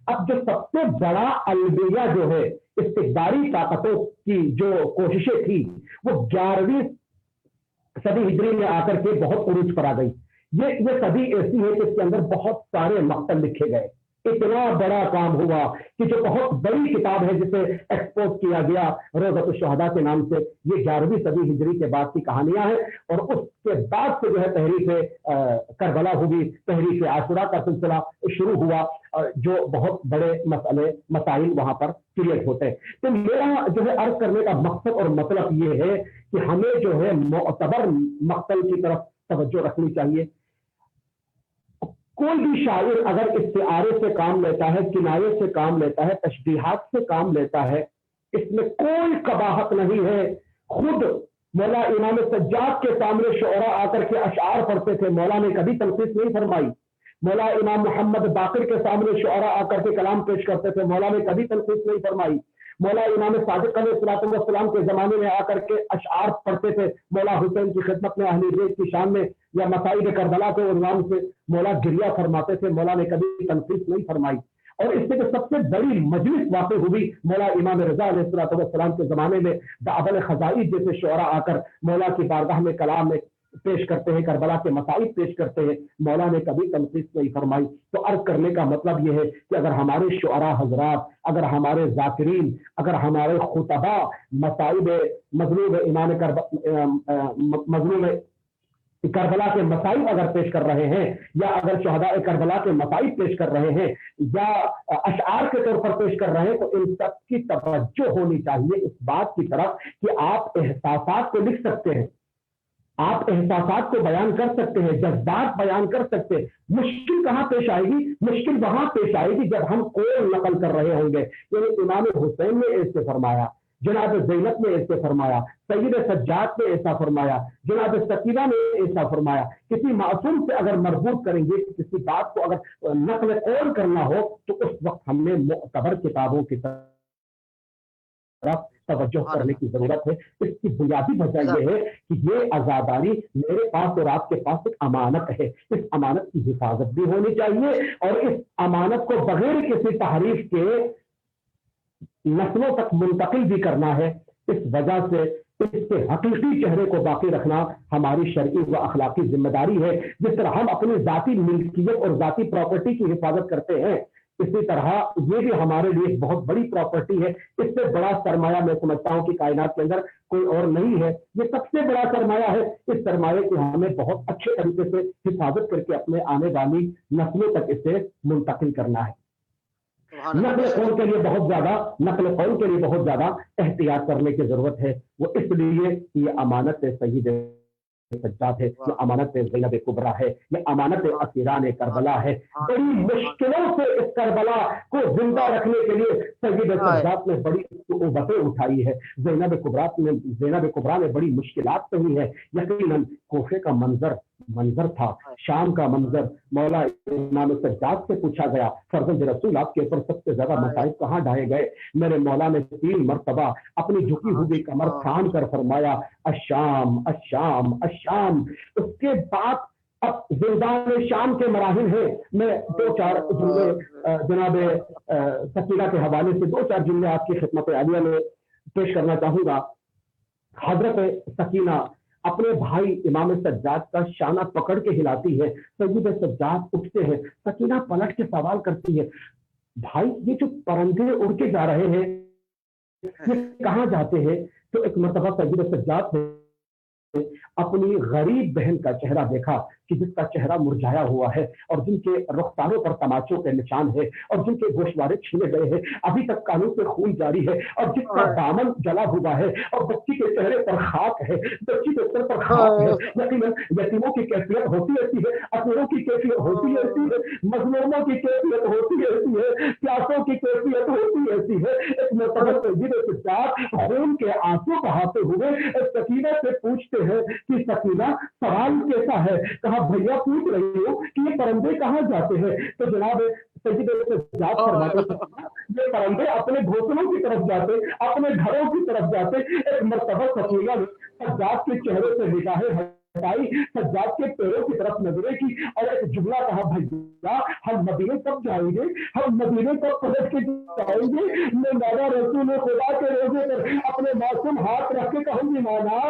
اب جو سب سے بڑا البیہ جو ہے استقداری طاقتوں کی جو کوششیں تھی وہ 11ویں صدی ہجری میں آ کر کے بہت عروج پر آ گئی۔ یہ صدی ایسی ہے کہ اس کے اندر بہت سارے مقتل لکھے گئے، اتنا بڑا کام ہوا کہ جو بہت بڑی کتاب ہے جسے ایکسپوز کیا گیا روضۃ الشہداء کے نام سے، یہ 11ویں صدی ہجری کے بعد کی کہانیاں ہیں، اور اس کے بعد سے جو ہے تحریک کربلا ہوئی، تحریک عاشورہ کا سلسلہ شروع ہوا، جو بہت بڑے مسائل وہاں پر کریٹ ہوتے ہیں۔ تو میرا جو ہے عرض کرنے کا مقصد اور مطلب یہ ہے کہ ہمیں جو ہے معتبر مقتل کی طرف توجہ رکھنی چاہیے۔ کوئی بھی شاعر اگر استعارے سے کام لیتا ہے، کنایے سے کام لیتا ہے، تشبیہات سے کام لیتا ہے، اس میں کوئی قباحت نہیں ہے۔ خود مولا امام سجاد کے سامنے شعراء آ کر کے اشعار پڑھتے تھے، مولا نے کبھی تنقید نہیں فرمائی۔ مولا امام محمد باقر کے سامنے شعراء آ کر کے کلام پیش کرتے تھے، مولا نے کبھی تنقید نہیں فرمائی۔ مولا امام صادق علیہ السلام کے زمانے میں آ کر کے اشعار پڑھتے تھے مولا حسین کی خدمت میں، اہل بیت کی شان میں، یا مصائب کربلا کے عنوان سے مولا گریہ فرماتے تھے، مولا نے کبھی تنقید نہیں فرمائی۔ اور اس سے سب سے بڑی مجلس واقع ہوئی مولا امام رضا علیہ السلام کے زمانے میں، ابل خزائی جیسے شعراء آ کر مولا کی بارگاہ میں کلام میں پیش کرتے ہیں، کربلا کے مسائل پیش کرتے ہیں، مولا نے کبھی تنقید نہیں فرمائی۔ تو عرض کرنے کا مطلب یہ ہے کہ اگر ہمارے شعراء حضرات، اگر ہمارے ذاکرین، اگر ہمارے خطبہ مصائب مظلوم کربلا کے مسائل اگر پیش کر رہے ہیں، یا اگر شہداء کربلا کے مسائل پیش کر رہے ہیں، یا اشعار کے طور پر پیش کر رہے ہیں، تو ان سب کی توجہ ہونی چاہیے اس بات کی طرف کہ آپ احساسات کو لکھ سکتے ہیں، آپ احساسات کو بیان کر سکتے ہیں، جذبات بیان کر سکتے ہیں۔ مشکل کہاں پیش آئے گی؟ مشکل وہاں پیش آئے گی جب ہم قول نقل کر رہے ہوں گے، یعنی امام حسین نے ایسے فرمایا، جناب زینب نے ایسے فرمایا، سید سجاد نے ایسا فرمایا، جناب سکینہ نے ایسا فرمایا۔ کسی معصوم سے اگر مربوط کریں گے، کسی بات کو اگر نقل قول کرنا ہو تو اس وقت ہم نے معتبر کتابوں کی طرف توجہ کرنے کی ضرورت ہے۔ اس کی بنیادی وجہ یہ ہے کہ یہ آزاداری میرے پاس اور آپ کے پاس ایک امانت ہے، اس امانت کی حفاظت بھی ہونی چاہیے، اور اس امانت کو بغیر کسی تحریف کے نسلوں تک منتقل بھی کرنا ہے۔ اس وجہ سے اس کے حقیقی چہرے کو باقی رکھنا ہماری شرعی و اخلاقی ذمہ داری ہے۔ جس طرح ہم اپنی ذاتی ملکیت اور ذاتی پراپرٹی کی حفاظت کرتے ہیں، اسی طرح یہ بھی ہمارے لیے ایک بہت بڑی پراپرٹی ہے۔ اس سے بڑا سرمایہ میں سمجھتا ہوں کہ کائنات کے اندر کوئی اور نہیں ہے، یہ سب سے بڑا سرمایہ ہے۔ اس سرمایہ کی ہمیں بہت اچھے طریقے سے حفاظت کر کے اپنے آنے والی نسلوں تک اسے منتقل کرنا ہے۔ نقل قول کے لیے بہت زیادہ احتیاط کرنے کی ضرورت ہے۔ وہ اس لیے یہ امانت سید سجاد ہے، یہ امانت زینب کبریٰ ہے، یہ امانت اسیران کربلا ہے۔ بڑی مشکلوں سے اس کربلا کو زندہ رکھنے کے لیے سید سجاد نے بڑی صعوبتیں اٹھائی ہے، زینب کبریٰ نے بڑی مشکلات سہی ہے۔ یقیناً کوفے کا منظر تھا، شام کا منظر۔ مولا امام سجاد سے پوچھا گیا، فرزند رسول آپ کے اوپر سب سے زیادہ مصائب کہاں ڈھائے گئے؟ میرے مولا نے 3 مرتبہ اپنی جھکی ہوئی کمر تھام کر فرمایا الشام الشام الشام۔ اس کے بعد اب زندان شام کے مراحل ہیں، میں 2-4 جملے جناب سکینہ کے حوالے سے 2-4 جملے آپ کی خدمت عالیہ میں پیش کرنا چاہوں گا۔ حضرت سکینہ اپنے بھائی امام سجاد کا شانہ پکڑ کے ہلاتی ہے. سید سجاد اٹھتے ہیں. سکینہ پلٹ کے سوال کرتی ہے بھائی یہ جو پرندے اڑ کے جا رہے ہیں یہ کہاں جاتے ہیں؟ تو ایک مرتبہ سید سجاد نے اپنی غریب بہن کا چہرہ دیکھا کہ جس کا چہرہ مرجھایا ہوا ہے اور جن کے رخساروں پر تماچوں کے نشان ہے اور جن کے گوشوارے چھیلے گئے ہیں, ابھی تک کانوں سے خون جاری ہے اور جس کا دامن جلا ہوا ہے اور بچی کے چہرے پر خاک ہے, بچی کے سر پر خاک ہے. یقیناً یتیموں کی کیفیت ہوتی ایسی ہے, اسیروں کی کیفیت ہوتی ایسی ہے, مظلوموں کی کیفیت ہوتی ایسی ہے, پیاسوں کی کیفیت ہوتی ایسی ہے. ایک مرتبہ سید سجاد خون کے آنسو بہاتے ہوئے سکینہ سے پوچھتے ہیں کہ سکینہ سوال کیسا ہے؟ کہا بھیا پوچھ رہی ہوں کہ یہ پرندے کہاں جاتے ہیں؟ تو جناب سید سجاد فرماتے ہیں یہ پرندے اپنے گھونسلوں کی طرف جاتے, اپنے گھروں کی طرف جاتے. ایک مرتبہ سکینہ سجاد کے چہرے سے نگاہیں ہٹائی, سجاد کے پیروں کی طرف نظریں کی اور ایک جملہ کہا بھیا ہم مدینے کب جائیں گے, ہم مدینے کب پلٹ کے جائیں گے؟ میں نانا رسول خدا کے روزے پر اپنے معصوم ہاتھ رکھ کے کہوں گی نانا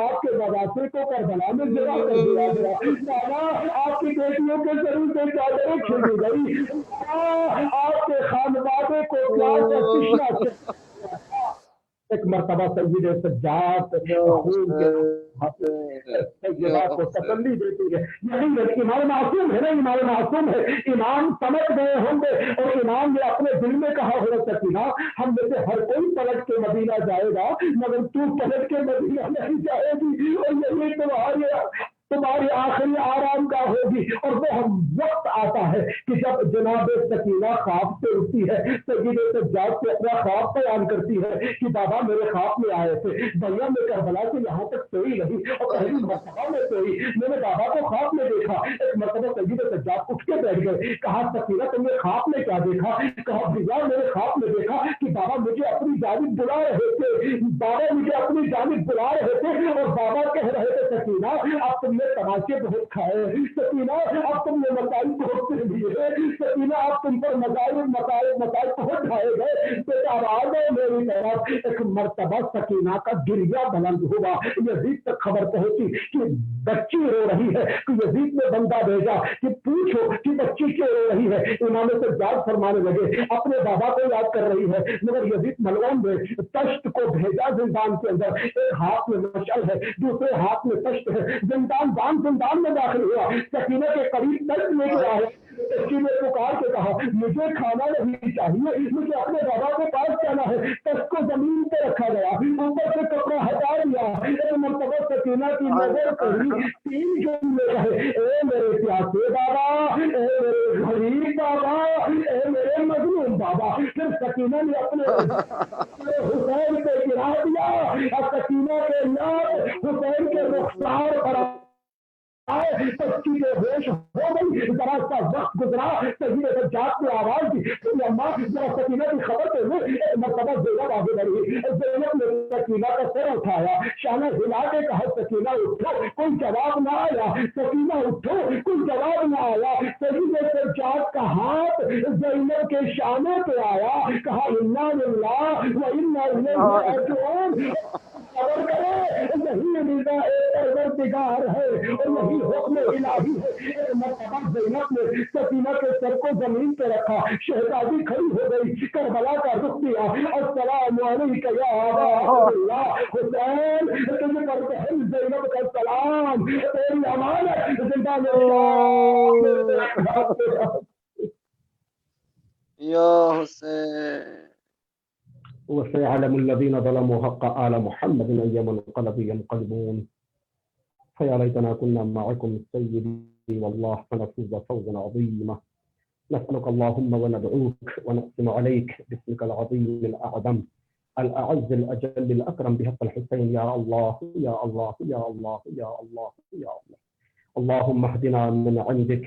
آپ کے مدرسے کو کربلا میں جلا کر دیا گیا, نانا آپ کی بیٹیوں کے ضرور سے چادریں کھیلی گئی, آپ کے خانوادے کو پیار کا تشنا. ایک مرتبہ سید سجاد خون کے سیدہ کو تسلی دیتی ہے. یہی امام معصوم ہے نا, امام معصوم ہے, امام سمجھ گئے ہوں گے اور امام نے اپنے دل میں کہا ہو سکینہ ہم میں سے ہر کوئی پلٹ کے مدینہ جائے گا مگر تو پلٹ کے مدینہ نہیں جائے گی, اور یہی تمہاری آخری آرام گاہ ہوگی. اور وہ ہم وقت آتا ہے کہ جب جناب سکینہ خواب سے اٹھتی ہے, سید سجاد سے اپنا خواب بیان کرتی ہے کہ بابا میرے خواب میں آئے تھے, بھیا میں کربلا سے یہاں تک سوئی نہیں اور پہلی مرتبہ میں سوئی, میں نے بابا کو خواب میں دیکھا. ایک مرتبہ سید سجاد اٹھ کے بیٹھ گئے. کہا سکینہ تم نے خواب میں کیا دیکھا؟ کہا بھیا میں نے خواب میں دیکھا کہ بابا مجھے اپنی جانب بلا رہے تھے, بابا مجھے اپنی جانب بلا رہے تھے اور بابا کہہ رہے تھے سکینہ اب تم تماچے بہت کھائے, سکینہ اب تم نے مسائل بہت سے لیے, سکینہ اب تم پر مسائل بہت کھائے گئے, بیٹا آواز ہے میری طرف. ایک مرتبہ سکینہ کا گریہ بلند ہوا, یزید تک خبر پہنچی کہ بچی رو رہی ہے. کہ یزید نے بندہ بھیجا کہ پوچھو کہ بچی کیوں رو رہی ہے. امام سجاد فرمانے لگے اپنے بابا کو یاد کر رہی ہے, مگر یزید ملعون نے تشت کو بھیجا زندان کے اندر, ایک ہاتھ میں مشعل ہے دوسرے ہاتھ میں تشت ہے, زندان میں داخل ہوا, سکینہ کے قریب تشت لے کے آئے. بچی نے پکار کے کہا مجھے کھانا نہیں چاہیے, مجھے اپنے بابا کے پاس جانا ہے. تشت کو زمین پہ رکھا گیا, اوپر سے کپڑا ہٹا دیا. ایک مرتبہ سکینہ کی نظر پڑی, 3 جملے کہے اے میرے پیاسے بابا, اے میرے غریب بابا, اے میرے مظلوم بابا. پھر سکینہ نے اپنے حسین پہ گرا دیا اور سکینہ کے نام حسین کے رخسار پر بچی کے ہوش ہو گئی. ذرا سا وقت گزرا, سید سجاد نے آواز دی اماں ذرا سکینہ کی خبر دے دو. ایک مرتبہ زینب آگے بڑھی, زینب نے سکینہ کا سر اٹھایا, شانہ ہلا کے کہا سکینہ اٹھو, کوئی جواب نہ آیا. سکینہ اٹھو, کوئی جواب نہ آیا. سید سجاد کا ہاتھ زینب کے شانے پہ آیا, کہا انا للہ و انا الیہ راجعون. خبر کرے یہی رضا پروردگار ہے اور یہی حکم الہی ہے. ایک مرتبہ زینب نے سکینہ کے سر کو زمین پہ رکھا, شہزادی کھڑی ہو گئی, کربلا کا رخ دیا, السلام علیک یا ابا عبداللہ حسین, تجھے پر بہن زینب کا سلام, تیری امانت زندہ یا حسین. وسيعلم الذين ظلموا حق آل محمد أي منقلب ينقلبون فيا ليتنا كنا معكم سيدي والله فنفوز فوزا عظيما. نسألك اللهم وندعوك ونقسم عليك باسمك العظيم الأعظم الأعز الأجل الأكرم بحق الحسين يا الله يا الله يا الله يا الله يا الله. اللهم اهدنا من عندك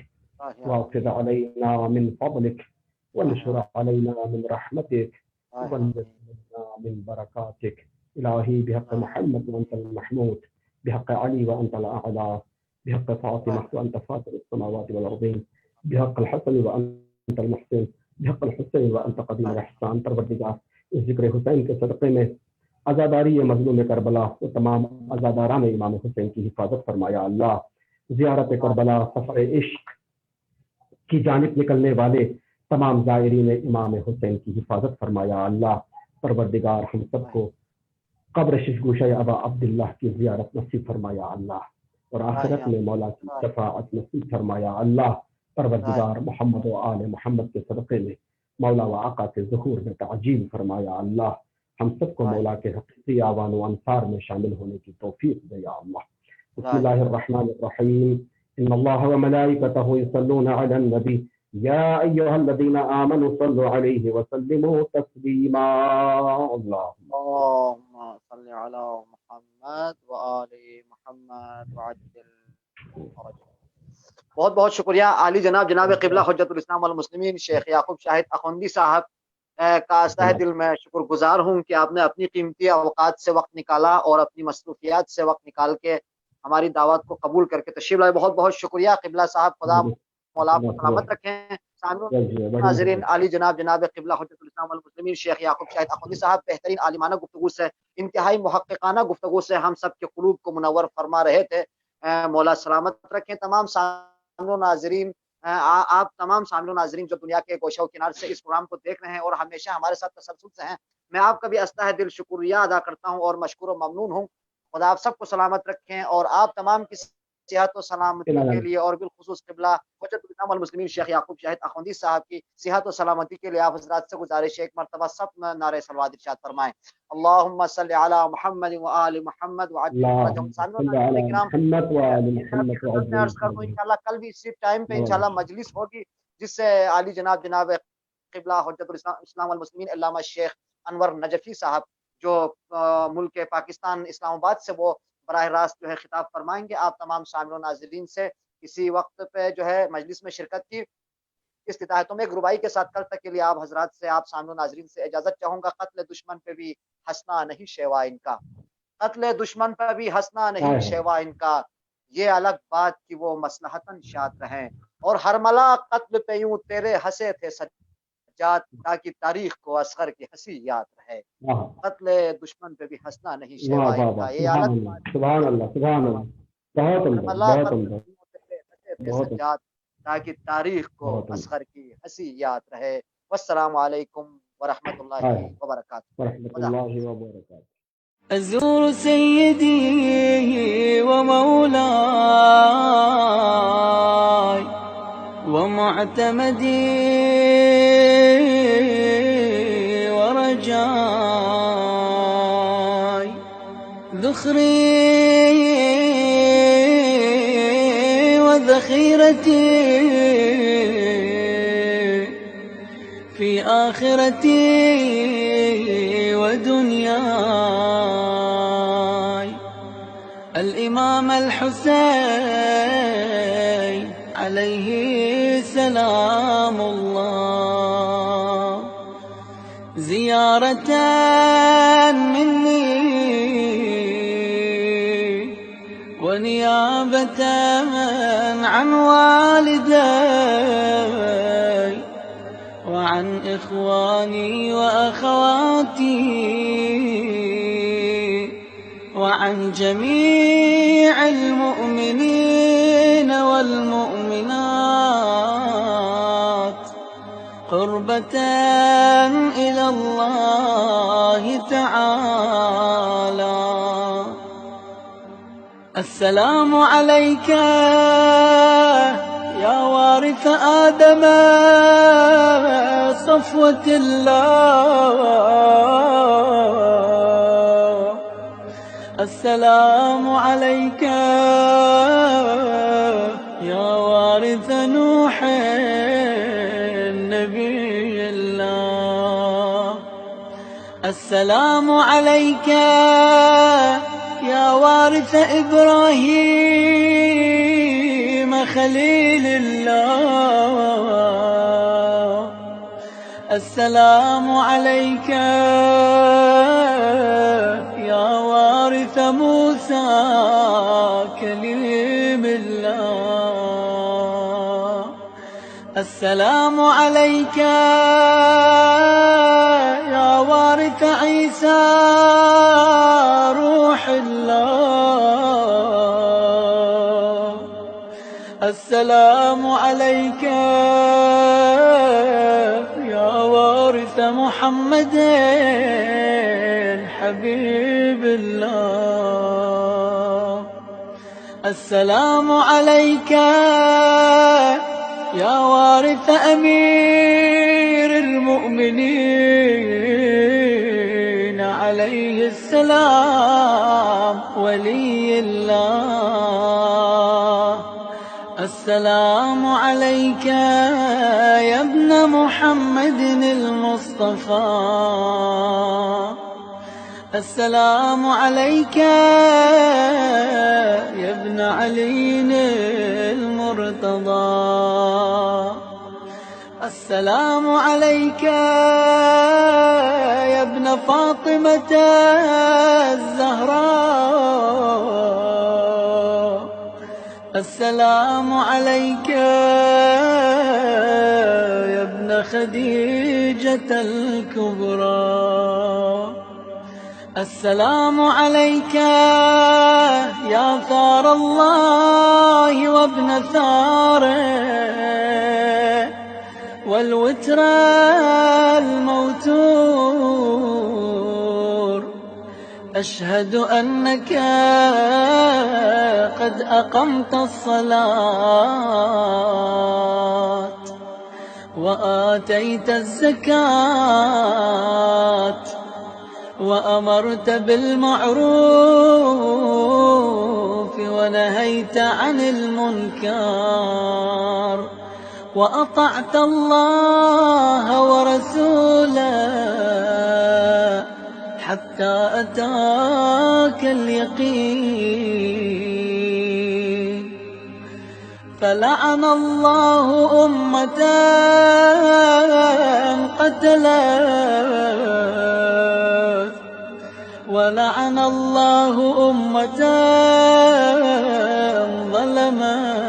واغفر علينا من فضلك وانشر علينا من رحمتك وانزلنا من بركاتك إلهي بحق محمد وأنت المحمود, بحق علي وأنت الأعلى, بحق فاطمة وأنت فاطر السماوات والأرضين, بحق الحسن وأنت المحسن, بحق الحسين وأنت قديم الإحسان. پروردگار اس ذکر حسین کے صدقے میں عزاداری مظلوم کربلا و تمام عزاداران امام حسین کی حفاظت فرمایا اللہ. زیارت کربلا سفر عشق کی جانب نکلنے والے تمام زائرین امام حسین کی حفاظت فرمایا اللہ. پروردگار ہم سب کو قبر ششگوشہ ابا عبداللہ کی زیارت نصیب فرمایا اللہ، اور آخرت میں مولا کی شفاعت نصیب فرمایا اللہ. پروردگار محمد و آل محمد کے صدقے میں مولا و آقا کے ظہور میں تعجیل فرمایا اللہ. ہم سب کو مولا کے حقیقی آوان و انصار میں شامل ہونے کی توفیق دے یا اللہ. بسم اللہ الرحمن الرحیم. ان اللہ و ملائکتہ یصلون علی النبی یا ایہا الذین آمنوا صلوا علیہ وسلموا تسلیما. اللہم صلی علی محمد وآل محمد وعجل فرجہ. بہت بہت شکریہ عالی جناب قبلہ حجت الاسلام والمسلمین شیخ یعقوب شاہد اخوندی صاحب کا تہ دل میں شکر گزار ہوں کہ آپ نے اپنی قیمتی اوقات سے وقت نکالا اور اپنی مصروفیات سے وقت نکال کے ہماری دعوت کو قبول کر کے تشریف لائے. بہت بہت شکریہ قبلہ صاحب. خدا مولا آپ کو سلامت رکھیں. ناظرین عالی جناب قبلہ حجت الاسلام والمسلمین شیخ یعقوب شاہد اخوندی صاحب بہترین عالمانہ گفتگو سے، انتہائی محققانہ گفتگو سے ہم سب کے قلوب کو منور فرما رہے تھے. مولا سلامت رکھیں تمام سامعین و ناظرین. آپ تمام سامعین و ناظرین جو دنیا کے گوشہ و کنار سے اس پروگرام کو دیکھ رہے ہیں اور ہمیشہ ہمارے ساتھ تسلسل سے ہیں، میں آپ کا بھی استہ دل شکریہ ادا کرتا ہوں اور مشکور و ممنون ہوں. خدا آپ سب کو سلامت رکھیں اور آپ تمام کی صحت و سلامتی کے لیے اور بالخصوص قبلہ حجت الاسلام والمسلمین شیخ یعقوب شاہد اخوندی صاحب کی صحت و سلامتی کے لیے آپ حضرات سے گزارش ہے ایک مرتبہ سب نعرہ صلوات ارشاد فرمائیں. اللہم صلی علی محمد وآل محمد وعجل فرجہم. انشاءاللہ کل بھی اسی ٹائم پہ انشاءاللہ مجلس ہوگی جس سے عالی جناب قبلہ حجت الاسلام والمسلمین علامہ شیخ انور نجفی صاحب جو ملک پاکستان اسلام آباد سے وہ براہ راست جو ہے خطاب فرمائیں گے. آپ تمام سامعین و ناظرین سے کسی وقت پہ جو ہے مجلس میں شرکت کی استطاعتوں میں ایک ربائی کے ساتھ کل تک کے لیے آپ حضرات سے، آپ سامعین و ناظرین سے اجازت چاہوں گا. قتل دشمن پہ بھی ہنسنا نہیں شیوا ان کا، قتل دشمن پہ بھی ہنسنا نہیں شیوا ان کا، یہ الگ بات کہ وہ مصلحتاً شاد رہیں، اور ہرملا قتل پہ یوں تیرے ہنسے تھے سجاد تاکہ تاریخ کو اصغر کی ہنسی یاد رہے. قتل دشمن پہ بھی ہنسنا نہیں شیوا ان کا، یہ الگ بات. سبحان اللہ سبحان اللہ. بہت بہت بہت سجاد تاکہ تاریخ کو اصغر کی ہنسی یاد رہے. والسلام علیکم ورحمۃ اللہ وبرکاتہ. ورحمۃ اللہ وبرکاتہ. أزور سيدي ومولاي ومعتمدي ورجاي، ذخري وذخيرتي في آخرتي ودنياي. الإمام الحسين عليه سلام الله، زيارة مني ونيابة عن والدي وعن إخواني وأخواتي وعن جميع المؤمنين والمؤمنات قربة إلى الله تعالى. السلام عليك يا وارث آدم صفوة الله، السلام عليك يا وارث نوح نبي الله، السلام عليك يا وارث إبراهيم خليل الله، السلام عليك يا وارث موسى كليم الله، السلام عليك يا وارث عيسى روح الله، السلام عليك يا وارث محمد حبيب الله، السلام عليك يا وارث أمير المؤمنين عليه السلام ولي الله، السلام عليك يا ابن محمد المصطفى، السلام عليك يا ابن علي المرتضى، السلام عليك يا ابن فاطمة الزهراء، السلام عليك يا ابن خديجة الكبرى، السلام عليك يا ثار الله وابن ثاره والوتر الموتور، أشهد أنك قد أقمت الصلاة وآتيت الزكاة وأمرت بالمعروف ونهيت عن المنكر وأطعت الله ورسوله حتى أتاك اليقين، فلعن الله أمة قتلت ولعن الله أمة ظلمت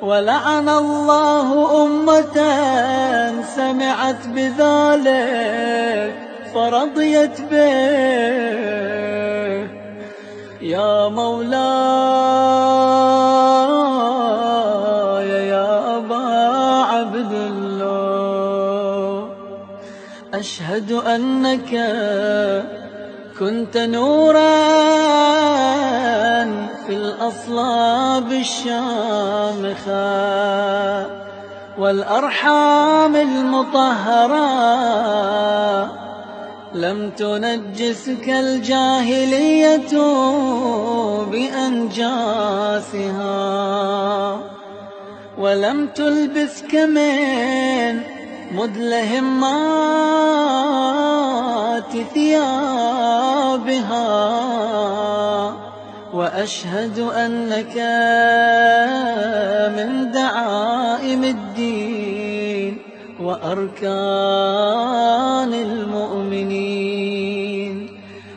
ولعن الله أمة سمعت بذلك فرضيت به، يا مولاي يا أبا عبد الله، أشهد أنك كنت نورا في الأصلاب الشامخة والأرحام المطهرة، لم تنجسك الجاهلية بأنجاسها ولم تلبسك من مدلهمات ثيابها، وأشهد أنك من دعائم الدين وأركان المؤمنين،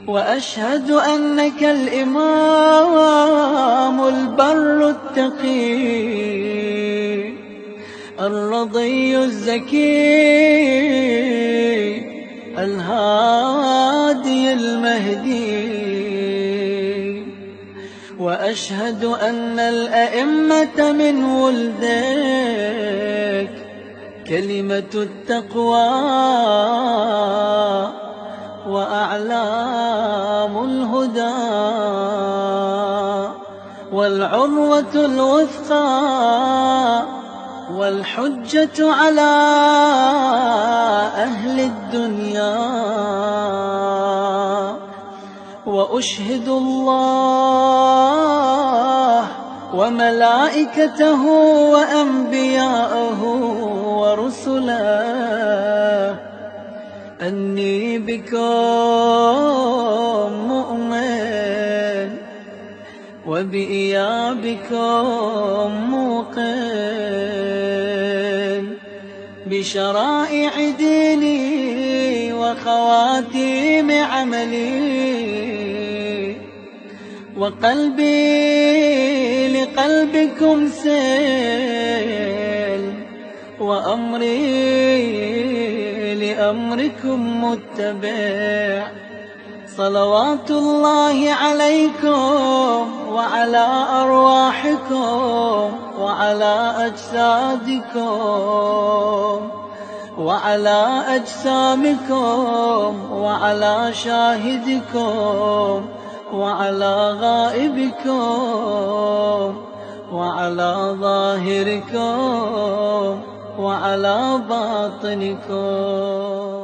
وأشهد أنك الإمام البر التقي الرضي الزكي الهادي المهدي، وأشهد أن الأئمة من ولدك كلمة التقوى وأعلام الهدى والعروة الوثقى والحجة على أهل الدنيا، وأشهد الله وملائكته وأنبياءه ورسله أني بكم مؤمن وبإيابكم موقن، بشرائع ديني وخواتيم عملي، وقلبي لقلبكم سيل وأمري لأمركم متبع. صلوات الله عليكم وعلى أرواحكم وعلى أجسادكم وعلى أجسامكم وعلى شاهدكم وعلى غائبكم وعلى ظاهركم وعلى باطنكم.